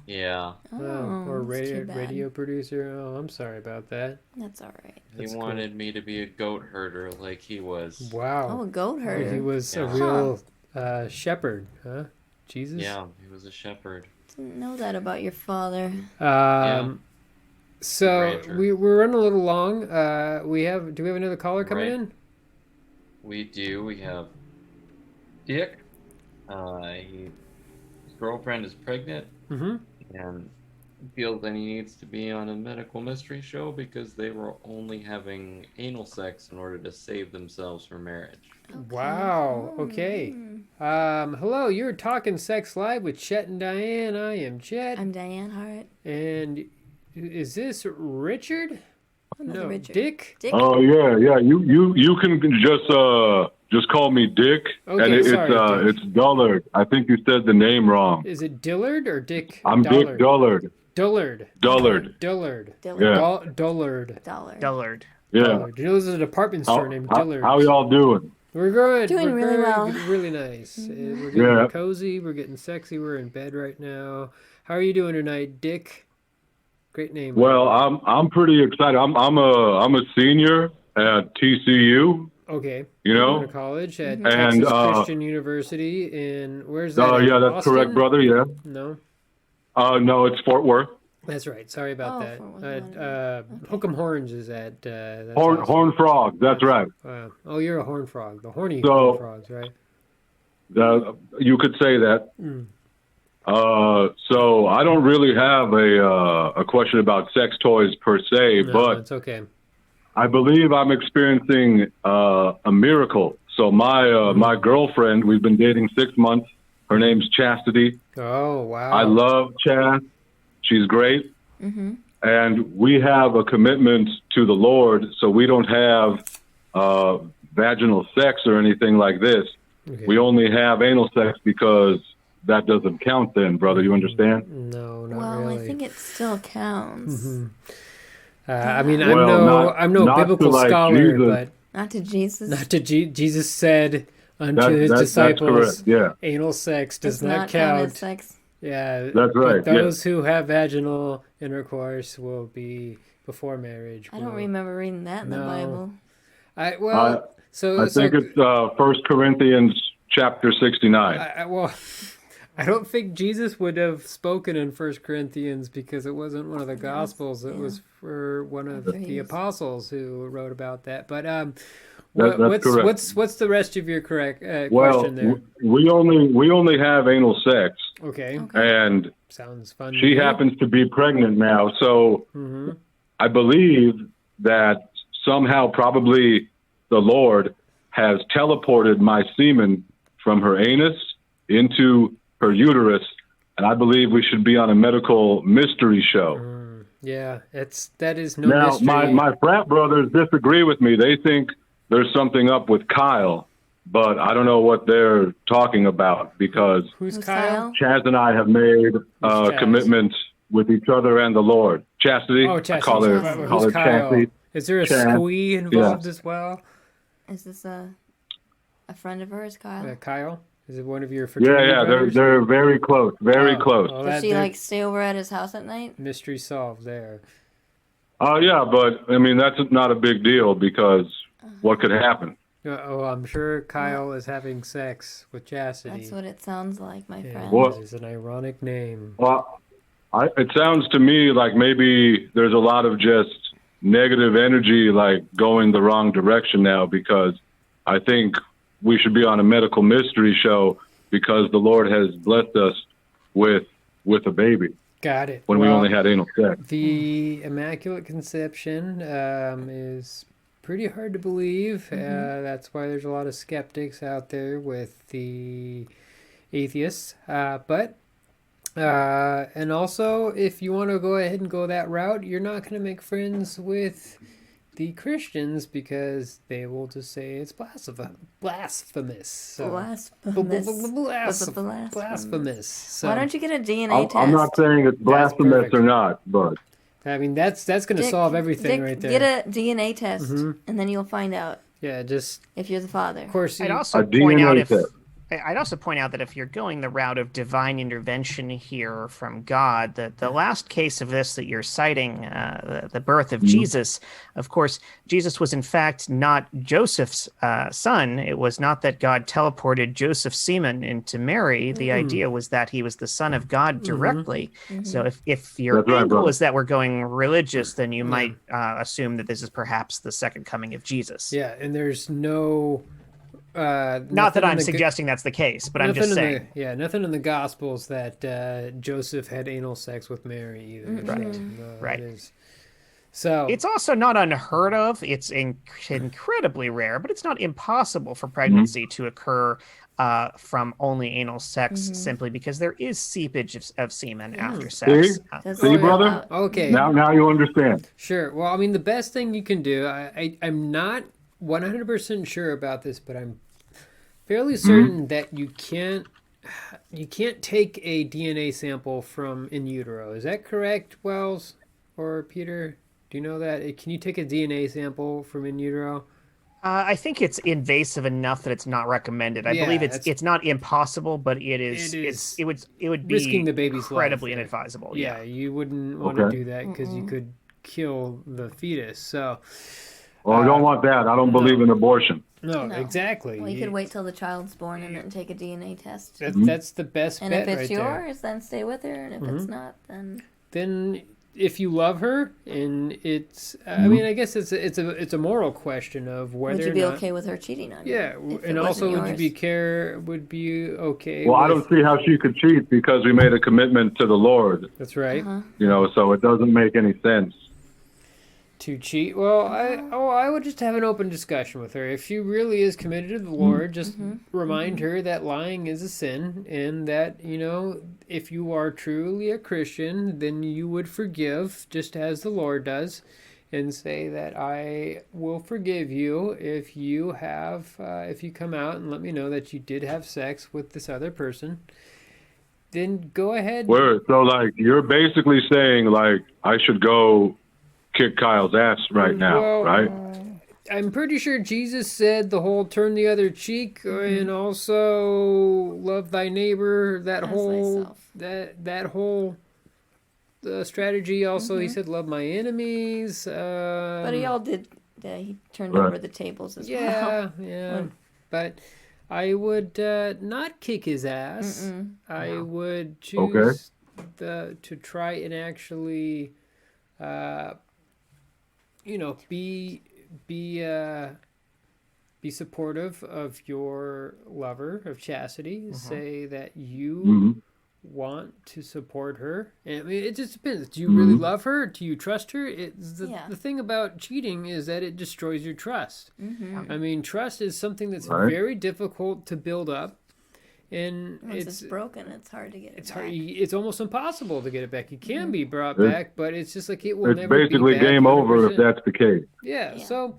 Speaker 3: Yeah.
Speaker 1: Or radio producer. Oh, I'm sorry about that.
Speaker 2: That's all right.
Speaker 3: He wanted me to be a goat herder like he was.
Speaker 1: Wow.
Speaker 2: Oh, a goat herder.
Speaker 1: He was a real shepherd, huh? Jesus.
Speaker 3: Yeah, he was a shepherd.
Speaker 2: Didn't know that about your father.
Speaker 1: So we're running a little long. Do we have another caller coming in?
Speaker 3: We do. We have Dick. His girlfriend is pregnant.
Speaker 1: Mm-hmm.
Speaker 3: And feels that he needs to be on a medical mystery show because they were only having anal sex in order to save themselves from marriage.
Speaker 1: Okay. Wow. Okay. Hello, you're talking sex live with Chet and Diane. I am Chet.
Speaker 2: I'm Diane Hart.
Speaker 1: And is this Richard?
Speaker 2: No, Richard.
Speaker 1: Dick?
Speaker 7: Oh yeah. You can just call me Dick.
Speaker 1: Okay,
Speaker 7: and
Speaker 1: sorry,
Speaker 7: it's Dullard. I think you said the name wrong.
Speaker 1: Is it Dillard or Dick?
Speaker 7: I'm
Speaker 1: Dullard?
Speaker 7: Dick Dullard.
Speaker 1: Dullard.
Speaker 7: Dullard.
Speaker 1: Dullard.
Speaker 7: Yeah.
Speaker 1: Dullard.
Speaker 2: Dullard.
Speaker 7: Yeah.
Speaker 1: Dullard. You know, there's a department store named Dillard.
Speaker 7: How y'all doing?
Speaker 1: We're good.
Speaker 2: Doing really well.
Speaker 1: Really nice. We're getting cozy. We're getting sexy. We're in bed right now. How are you doing tonight, Dick? Great name.
Speaker 7: Well, I'm pretty excited. I'm a senior at TCU.
Speaker 1: Okay.
Speaker 7: You know,
Speaker 1: going to college at
Speaker 7: and
Speaker 1: Texas Christian University in where's that?
Speaker 7: Yeah, that's
Speaker 1: Austin?
Speaker 7: correct, brother. Yeah.
Speaker 1: No.
Speaker 7: No, it's Fort Worth.
Speaker 1: That's right. Sorry about that.
Speaker 2: Okay.
Speaker 1: Hook'em Horns is at that's
Speaker 7: Horn Frogs. That's right.
Speaker 1: Oh, you're a horn frog. The horny
Speaker 7: So-
Speaker 1: horn frogs, right?
Speaker 7: You could say that.
Speaker 1: Mm.
Speaker 7: So I don't really have a question about sex toys per se,
Speaker 1: No,
Speaker 7: but
Speaker 1: it's okay.
Speaker 7: I believe I'm experiencing a miracle. So my girlfriend, we've been dating 6 months. Her name's Chastity.
Speaker 1: Oh, wow.
Speaker 7: I love Chas. She's great.
Speaker 2: Mm-hmm.
Speaker 7: And we have a commitment to the Lord, so we don't have vaginal sex or anything like this.
Speaker 1: Okay.
Speaker 7: We only have anal sex because that doesn't count then, brother. You understand?
Speaker 1: No, not
Speaker 2: Well,
Speaker 1: really.
Speaker 2: I think it still counts.
Speaker 1: Mm-hmm. I mean,
Speaker 7: Well,
Speaker 1: I'm no
Speaker 7: not to
Speaker 1: biblical
Speaker 7: like
Speaker 1: scholar,
Speaker 7: Jesus.
Speaker 1: but
Speaker 2: Not to Jesus.
Speaker 1: not to Jesus said unto his
Speaker 7: That's
Speaker 1: disciples,
Speaker 7: correct. Yeah,
Speaker 1: anal sex does
Speaker 2: Does
Speaker 1: not
Speaker 2: count as
Speaker 1: count.
Speaker 2: sex.
Speaker 1: Yeah,
Speaker 7: that's right.
Speaker 1: but those who have vaginal intercourse will be before marriage.
Speaker 2: I don't
Speaker 1: will-
Speaker 2: remember reading that in the
Speaker 1: No.
Speaker 2: Bible.
Speaker 1: I
Speaker 7: I think it's 1 Corinthians chapter 69.
Speaker 1: I don't think Jesus would have spoken in 1 Corinthians because it wasn't one of the Gospels. It was for one of the apostles who wrote about that. But
Speaker 7: That's correct.
Speaker 1: what's the rest of your question
Speaker 7: Well,
Speaker 1: there?
Speaker 7: we only have anal sex,
Speaker 1: Okay,
Speaker 7: and
Speaker 1: sounds fun.
Speaker 7: she happens to be pregnant now. So
Speaker 1: Mm-hmm.
Speaker 7: I believe that somehow, probably, the Lord has teleported my semen from her anus into her uterus, and I believe we should be on a medical mystery show.
Speaker 1: Yeah, that is no
Speaker 7: Now,
Speaker 1: mystery.
Speaker 7: my frat brothers disagree with me. They think there's something up with Kyle, but I don't know what they're talking about because
Speaker 1: Who's
Speaker 2: Who's
Speaker 1: Kyle?
Speaker 2: Kyle?
Speaker 7: Chaz and I have made
Speaker 1: Chaz?
Speaker 7: commitments with each other and the Lord. Chastity,
Speaker 1: Oh,
Speaker 7: I
Speaker 1: Chastity.
Speaker 7: call her,
Speaker 2: Chastity.
Speaker 7: call her
Speaker 1: Who's Kyle?
Speaker 7: Chastity.
Speaker 1: Is there a
Speaker 7: Chaz.
Speaker 1: squee involved
Speaker 7: Yeah.
Speaker 1: as well?
Speaker 2: Is this a friend of hers, Kyle?
Speaker 1: Kyle? Is it one of your fraternity
Speaker 7: Yeah,
Speaker 1: brothers?
Speaker 7: they're very close, very close.
Speaker 1: Well,
Speaker 2: Does she
Speaker 1: they're-
Speaker 2: like stay over at his house at night?
Speaker 1: mystery solved there?
Speaker 7: Yeah, but I mean that's not a big deal because what could happen?
Speaker 1: Oh, I'm sure Kyle is having sex with Chastity.
Speaker 2: That's what it sounds like, my
Speaker 1: Yeah,
Speaker 2: friend.
Speaker 7: What?
Speaker 1: It is an ironic name.
Speaker 7: Well, it sounds to me like maybe there's a lot of just negative energy like going the wrong direction now because I think we should be on a medical mystery show because the Lord has blessed us with a baby
Speaker 1: Got it.
Speaker 7: when we only had anal sex.
Speaker 1: The Immaculate Conception is pretty hard to believe. That's why there's a lot of skeptics out there with the atheists. And also, if you want to go ahead and go that route, you're not going to make friends with the Christians because they will just say it's blasphemous. So, blasphemous. So,
Speaker 2: Why don't you get a DNA test?
Speaker 7: I'm not saying it's blasphemous
Speaker 1: perfect.
Speaker 7: or not, but
Speaker 1: I mean, that's going to
Speaker 2: Dick-
Speaker 1: solve everything
Speaker 2: Dick,
Speaker 1: right there.
Speaker 2: Get a DNA test, and then you'll find out
Speaker 1: Yeah, just
Speaker 2: if you're the father.
Speaker 1: of course.
Speaker 4: I'd
Speaker 1: You,
Speaker 4: also
Speaker 7: A
Speaker 4: point out
Speaker 7: DNA
Speaker 4: if
Speaker 7: test.
Speaker 4: I'd also point out that if you're going the route of divine intervention here from God, the last case of this that you're citing, the birth of Jesus, of course, Jesus was in fact not Joseph's son. It was not that God teleported Joseph's semen into Mary. The idea was that he was the son of God directly. So if your
Speaker 7: That's right,
Speaker 4: angle
Speaker 7: brother.
Speaker 4: is that we're going religious, then you might assume that this is perhaps the second coming of Jesus.
Speaker 1: yeah, and there's no.
Speaker 4: Not that I'm suggesting that's the case, but I'm just saying.
Speaker 1: Nothing in the Gospels that Joseph had anal sex with Mary either.
Speaker 4: Right.
Speaker 1: So, no,
Speaker 4: Right.
Speaker 1: it is. So
Speaker 4: It's also not unheard of. It's incredibly rare, but it's not impossible for pregnancy to occur from only anal sex simply because there is seepage of semen after sex.
Speaker 2: That's
Speaker 7: See,
Speaker 2: what
Speaker 7: brother?
Speaker 2: about-
Speaker 1: okay,
Speaker 7: now you understand.
Speaker 1: sure. Well, I mean, the best thing you can do. I'm not 100% sure about this, but I'm fairly certain that you can't take a DNA sample from in utero. Is that correct, Wells or Peter? Do you know that? Can you take a DNA sample from in utero?
Speaker 4: I think it's invasive enough that it's not recommended. I believe it's not impossible, but it would be
Speaker 1: risking the baby's
Speaker 4: incredibly
Speaker 1: life.
Speaker 4: inadvisable.
Speaker 1: Yeah, you wouldn't want to do that because you could kill the fetus. So,
Speaker 7: well, I don't want that. I don't believe in abortion.
Speaker 1: No, exactly.
Speaker 2: Well, you could wait till the child's born and then take a DNA test.
Speaker 1: That's the best
Speaker 2: and
Speaker 1: bet
Speaker 2: if it's
Speaker 1: right
Speaker 2: yours, then stay with her, and if it's not,
Speaker 1: then if you love her, and it's, I mean, I guess it's a moral question of whether
Speaker 2: would you be okay with her cheating on you?
Speaker 1: Yeah, and also would you be okay?
Speaker 7: Well, I don't see how she could cheat because we made a commitment to the Lord.
Speaker 1: That's right.
Speaker 7: You know, so it doesn't make any sense.
Speaker 1: To cheat? Well, I would just have an open discussion with her. If she really is committed to the Lord, just remind her that lying is a sin, and that, you know, if you are truly a Christian, then you would forgive just as the Lord does, and say that I will forgive you if you come out and let me know that you did have sex with this other person. Then go ahead.
Speaker 7: Word. So, like, you're basically saying, like, I should go kick Kyle's ass right now, right?
Speaker 1: I'm pretty sure Jesus said the whole turn the other cheek and also love thy neighbor. That whole strategy. Also, he said love my enemies.
Speaker 2: But he all did. He turned over the tables as well.
Speaker 1: Yeah. But I would not kick his ass. I would choose to try and actually. You know, be supportive of your lover, of Chastity. Say that you want to support her. And I mean, it just depends. Do you really love her? Do you trust her? The thing about cheating is that it destroys your trust. I mean, trust is something that's very difficult to build up. And
Speaker 2: once it's broken, it's hard to get it back.
Speaker 1: It's almost impossible to get it back. It can be brought back, but it's just like it will never be back.
Speaker 7: It's basically game over if that's the case.
Speaker 1: Yeah, so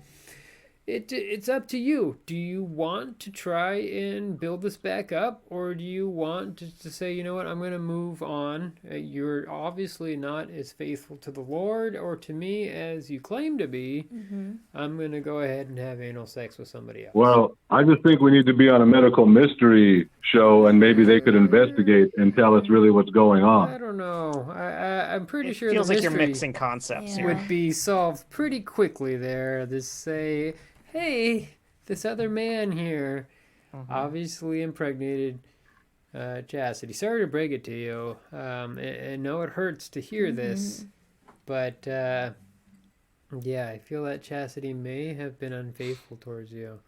Speaker 1: it's up to you. Do you want to try and build this back up, or do you want to say, you know what, I'm going to move on? You're obviously not as faithful to the Lord or to me as you claim to be. I'm going to go ahead and have anal sex with somebody else.
Speaker 7: Well, I just think we need to be on a medical mystery show, and maybe they could investigate and tell us really what's going on.
Speaker 1: I don't know. I'm pretty sure
Speaker 4: feels
Speaker 1: the
Speaker 4: like you're
Speaker 1: mystery
Speaker 4: mixing concepts here.
Speaker 1: would be solved pretty quickly there. To say, hey, this other man here, obviously impregnated Chastity. Sorry to break it to you. I know it hurts to hear this, but yeah, I feel that Chastity may have been unfaithful towards you.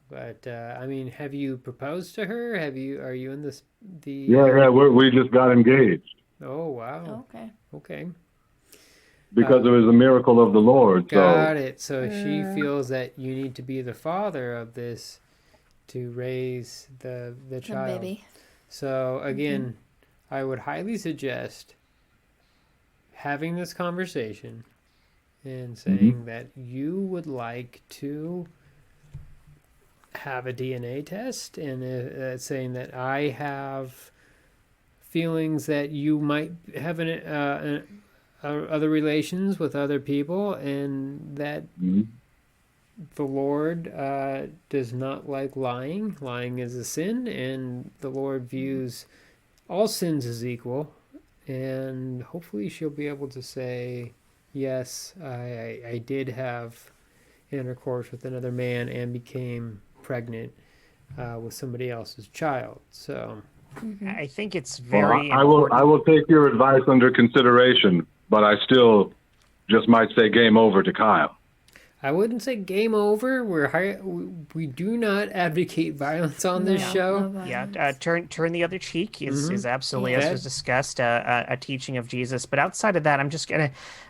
Speaker 1: But I mean, have you proposed to her? Are you in this?
Speaker 7: Yeah, we just got engaged.
Speaker 1: Oh wow. Okay.
Speaker 7: Because it was a miracle of the Lord.
Speaker 1: Got it. So she feels that you need to be the father of this to raise the child.
Speaker 2: The baby.
Speaker 1: So again, I would highly suggest having this conversation and saying that you would like to have a DNA test, and saying that I have feelings that you might have other relations with other people, and that the Lord does not like lying. Lying is a sin, and the Lord views all sins as equal. And hopefully she'll be able to say, yes, I did have intercourse with another man and became pregnant with somebody else's child. So
Speaker 4: I think it's very
Speaker 7: I will take your advice under consideration, but I still just might say game over to Kyle.
Speaker 1: I wouldn't say game over. We do not advocate violence on this show.
Speaker 4: Turn the other cheek is absolutely, as was discussed, a teaching of Jesus. But outside of that, I'm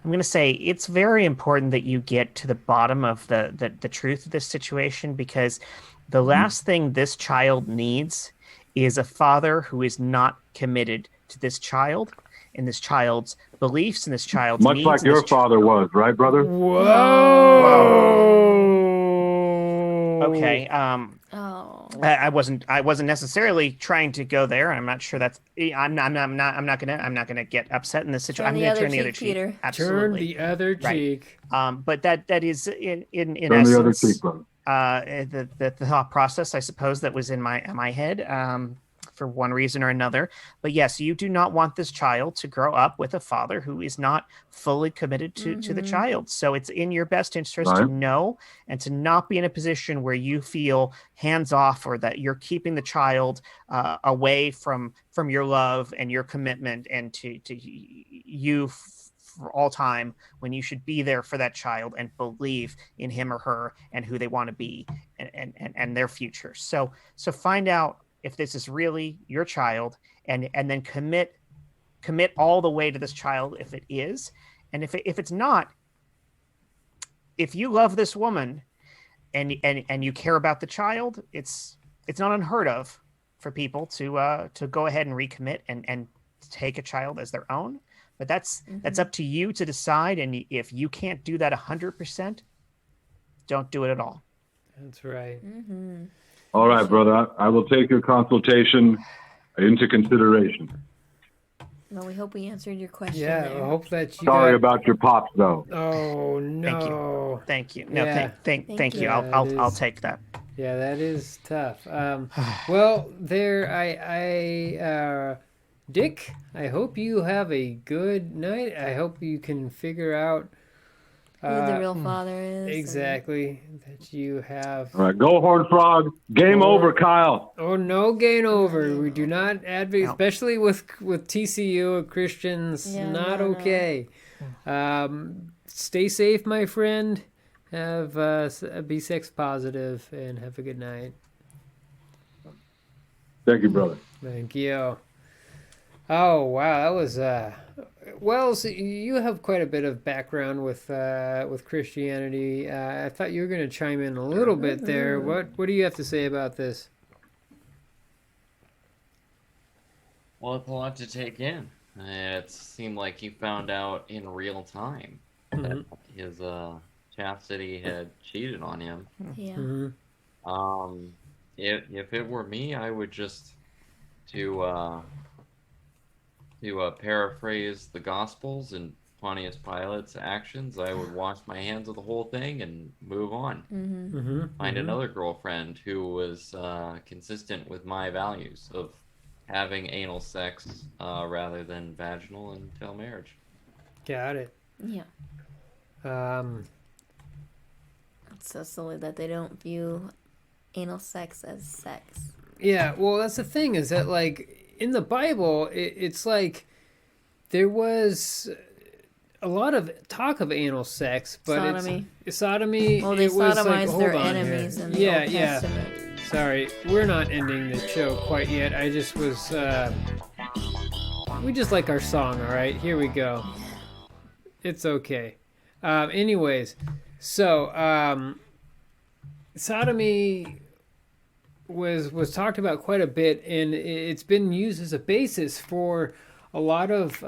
Speaker 4: gonna say it's very important that you get to the bottom of the truth of this situation, because the last thing this child needs is a father who is not committed to this child and this child's beliefs and this child's
Speaker 7: much
Speaker 4: needs.
Speaker 7: Like your father was, right, brother?
Speaker 1: Whoa.
Speaker 4: Okay. I wasn't necessarily trying to go there. I'm not sure that's. I'm not gonna get upset in this situation. I'm gonna turn the other cheek. Peter. Absolutely.
Speaker 1: Turn the other cheek.
Speaker 4: But that is in
Speaker 7: turn
Speaker 4: essence.
Speaker 7: The other cheek, brother.
Speaker 4: the thought process, I suppose, that was in my head for one reason or another. But yes, you do not want this child to grow up with a father who is not fully committed to the child. So it's in your best interest to know and to not be in a position where you feel hands off, or that you're keeping the child away from your love and your commitment and to you for all time, when you should be there for that child and believe in him or her and who they want to be and their future. So find out if this is really your child, and then commit all the way to this child if it is. And if it's not, if you love this woman and you care about the child, it's not unheard of for people to go ahead and recommit and take a child as their own. But that's up to you to decide. And if you can't do that 100%, don't do it at all.
Speaker 1: That's right.
Speaker 7: All right, brother. I will take your consultation into consideration.
Speaker 2: Well, we hope we answered your question.
Speaker 1: Yeah,
Speaker 2: there.
Speaker 1: I hope that you.
Speaker 7: Sorry about your pops, though.
Speaker 1: Oh no!
Speaker 4: Thank you. No,
Speaker 1: Yeah.
Speaker 4: thank you.
Speaker 1: Yeah,
Speaker 4: I'll take that.
Speaker 1: Yeah, that is tough. Well, Dick, I hope you have a good night. I hope you can figure out
Speaker 2: who the real father is.
Speaker 1: Exactly. That you have.
Speaker 7: All right, go Horned Frog. Game over, Kyle.
Speaker 1: Oh, no game over. We do not advocate, especially with TCU Christians. Not okay. Stay safe, my friend. Be sex positive and have a good night.
Speaker 7: Thank you, brother.
Speaker 1: Thank you. Oh wow, that was well. So you have quite a bit of background with Christianity. I thought you were going to chime in a little bit there. What do you have to say about this?
Speaker 3: Well, it's a lot to take in. It seemed like he found out in real time that his chastity had cheated on him.
Speaker 2: Yeah.
Speaker 3: If it were me, I would just to paraphrase the Gospels and Pontius Pilate's actions, I would wash my hands of the whole thing and move on. Find another girlfriend who was consistent with my values of having anal sex rather than vaginal until marriage.
Speaker 1: Got it.
Speaker 2: Yeah. It's so silly that they don't view anal sex as sex.
Speaker 1: Yeah, well, that's the thing, is that, like, in the Bible, it's like there was a lot of talk of anal sex, but sodomy.
Speaker 2: Well, they sodomized their enemies in the Old
Speaker 1: yeah.
Speaker 2: Testament.
Speaker 1: Sorry, we're not ending the show quite yet. I just was. We just like our song, all right? Here we go. It's okay. Anyways, so sodomy was talked about quite a bit, and it's been used as a basis for a lot of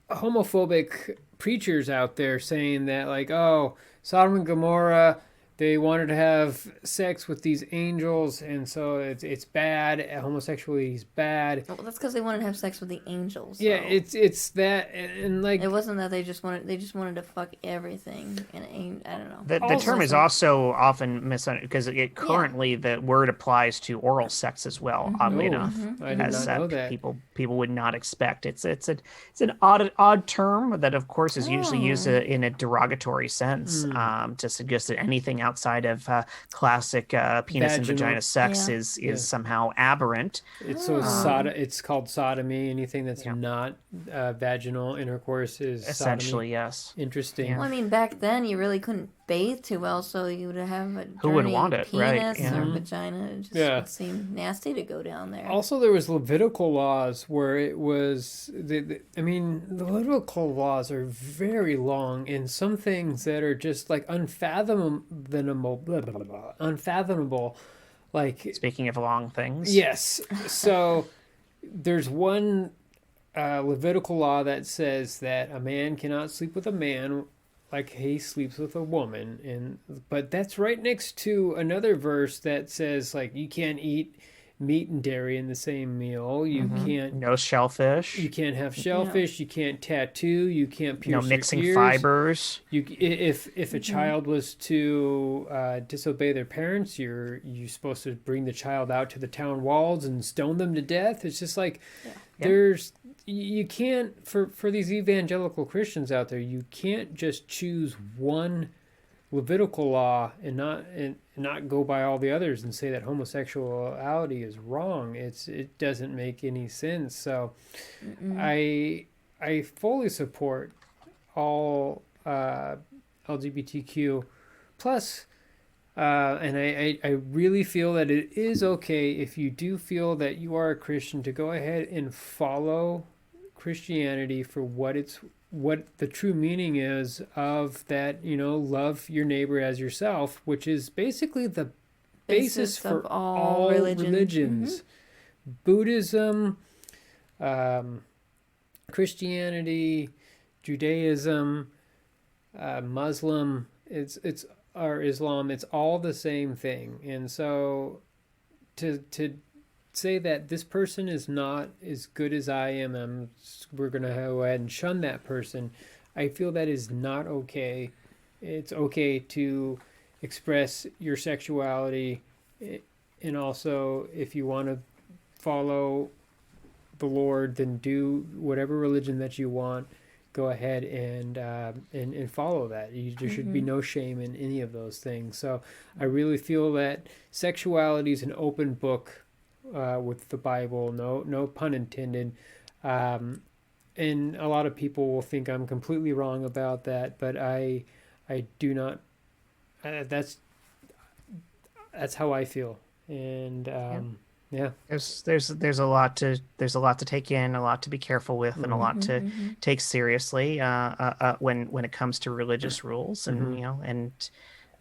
Speaker 1: homophobic preachers out there, saying that, like, oh, Sodom and Gomorrah, they wanted to have sex with these angels, and so it's bad. Homosexuality is bad.
Speaker 2: Well, that's because they wanted to have sex with the angels.
Speaker 1: Yeah,
Speaker 2: so.
Speaker 1: it's that, and like
Speaker 2: it wasn't that they just wanted to fuck everything, and I don't know.
Speaker 4: The term is also often misunderstood because currently the word applies to oral sex as well. Oddly enough,
Speaker 1: I did not know that.
Speaker 4: People would not expect. It's an odd term that of course is usually used in a derogatory sense to suggest that anything outside of classic penis and vagina sex is somehow aberrant.
Speaker 1: It's called sodomy. Anything that's not vaginal intercourse is
Speaker 4: essentially
Speaker 1: sodomy.
Speaker 4: Yes.
Speaker 1: Interesting.
Speaker 2: Well, I mean, back then you really couldn't bathe too well, so you would have a
Speaker 4: who would want it,
Speaker 2: penis
Speaker 4: right?
Speaker 2: or vagina. It just would seem nasty to go down there.
Speaker 1: Also, there was Levitical laws where it was. The Levitical laws are very long, and some things that are just like unfathomable. Like,
Speaker 4: speaking of long things.
Speaker 1: Yes. So there's one Levitical law that says that a man cannot sleep with a man like he sleeps with a woman, but that's right next to another verse that says, like, you can't eat meat and dairy in the same meal. You can't
Speaker 4: no shellfish.
Speaker 1: You can't have shellfish. You can't tattoo. You can't pierce
Speaker 4: mixing
Speaker 1: your ears.
Speaker 4: fibers.
Speaker 1: If a child was to disobey their parents, you're supposed to bring the child out to the town walls and stone them to death. It's just like you can't for these evangelical Christians out there. You can't just choose one Levitical law and not go by all the others and say that homosexuality is wrong. It doesn't make any sense. So I fully support all LGBTQ plus, and I really feel that it is okay if you do feel that you are a Christian to go ahead and follow Christianity for what the true meaning is of that, love your neighbor as yourself, which is basically the basis for all religions. Buddhism, Christianity, Judaism, Muslim, or Islam, it's all the same thing. And so to say that this person is not as good as I am, we're going to go ahead and shun that person, I feel that is not okay. It's okay to express your sexuality, and also if you want to follow the Lord, then do whatever religion that you want. Go ahead and follow that. There should be no shame in any of those things. So I really feel that sexuality is an open book with the Bible. No pun intended. And a lot of people will think I'm completely wrong about that, but I do not. That's how I feel. And
Speaker 4: there's a lot to take in, a lot to be careful with, and a lot to take seriously when it comes to religious rules. And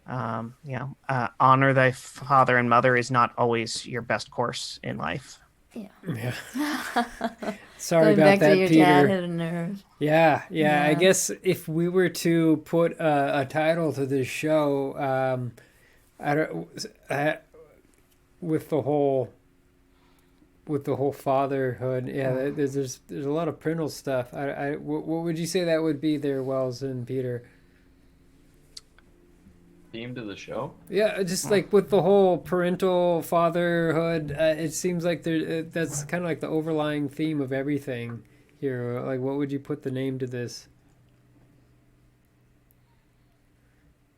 Speaker 4: honor thy father and mother is not always your best course in life.
Speaker 1: Yeah. Sorry
Speaker 2: Going
Speaker 1: about
Speaker 2: back
Speaker 1: that,
Speaker 2: to your
Speaker 1: Peter.
Speaker 2: dad hit a nerve.
Speaker 1: Yeah. I guess if we were to put a title to this show, with the whole fatherhood, there's a lot of parental stuff. What would you say that would be there, Wells and Peter?
Speaker 3: Theme to the show?
Speaker 1: Yeah, just like with the whole parental fatherhood, it seems like that's kind of like the overlying theme of everything here. Like, what would you put the name to this?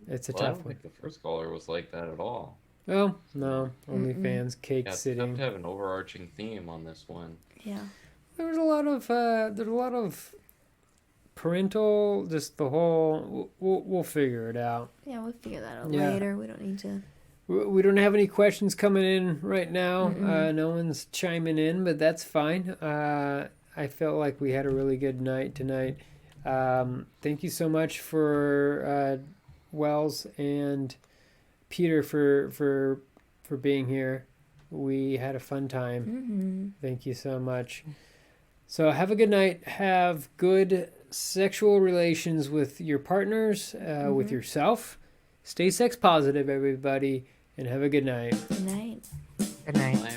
Speaker 1: It's a tough
Speaker 3: I don't
Speaker 1: one.
Speaker 3: think the first caller was like that at all.
Speaker 1: Oh, no. OnlyFans cake
Speaker 3: It's
Speaker 1: sitting.
Speaker 3: tough to have an overarching theme on this one.
Speaker 2: Yeah.
Speaker 1: There's a lot of parental, just the whole, we'll figure it out.
Speaker 2: Yeah, we'll figure that out later. We don't need to.
Speaker 1: We don't have any questions coming in right now. No one's chiming in, but that's fine. I felt like we had a really good night tonight. Thank you so much for Wells and Peter for being here. We had a fun time. Thank you so much. So have a good night. Have good sexual relations with your partners, with yourself. Stay sex positive, everybody, and have a good night.
Speaker 2: Good night.
Speaker 4: Good night.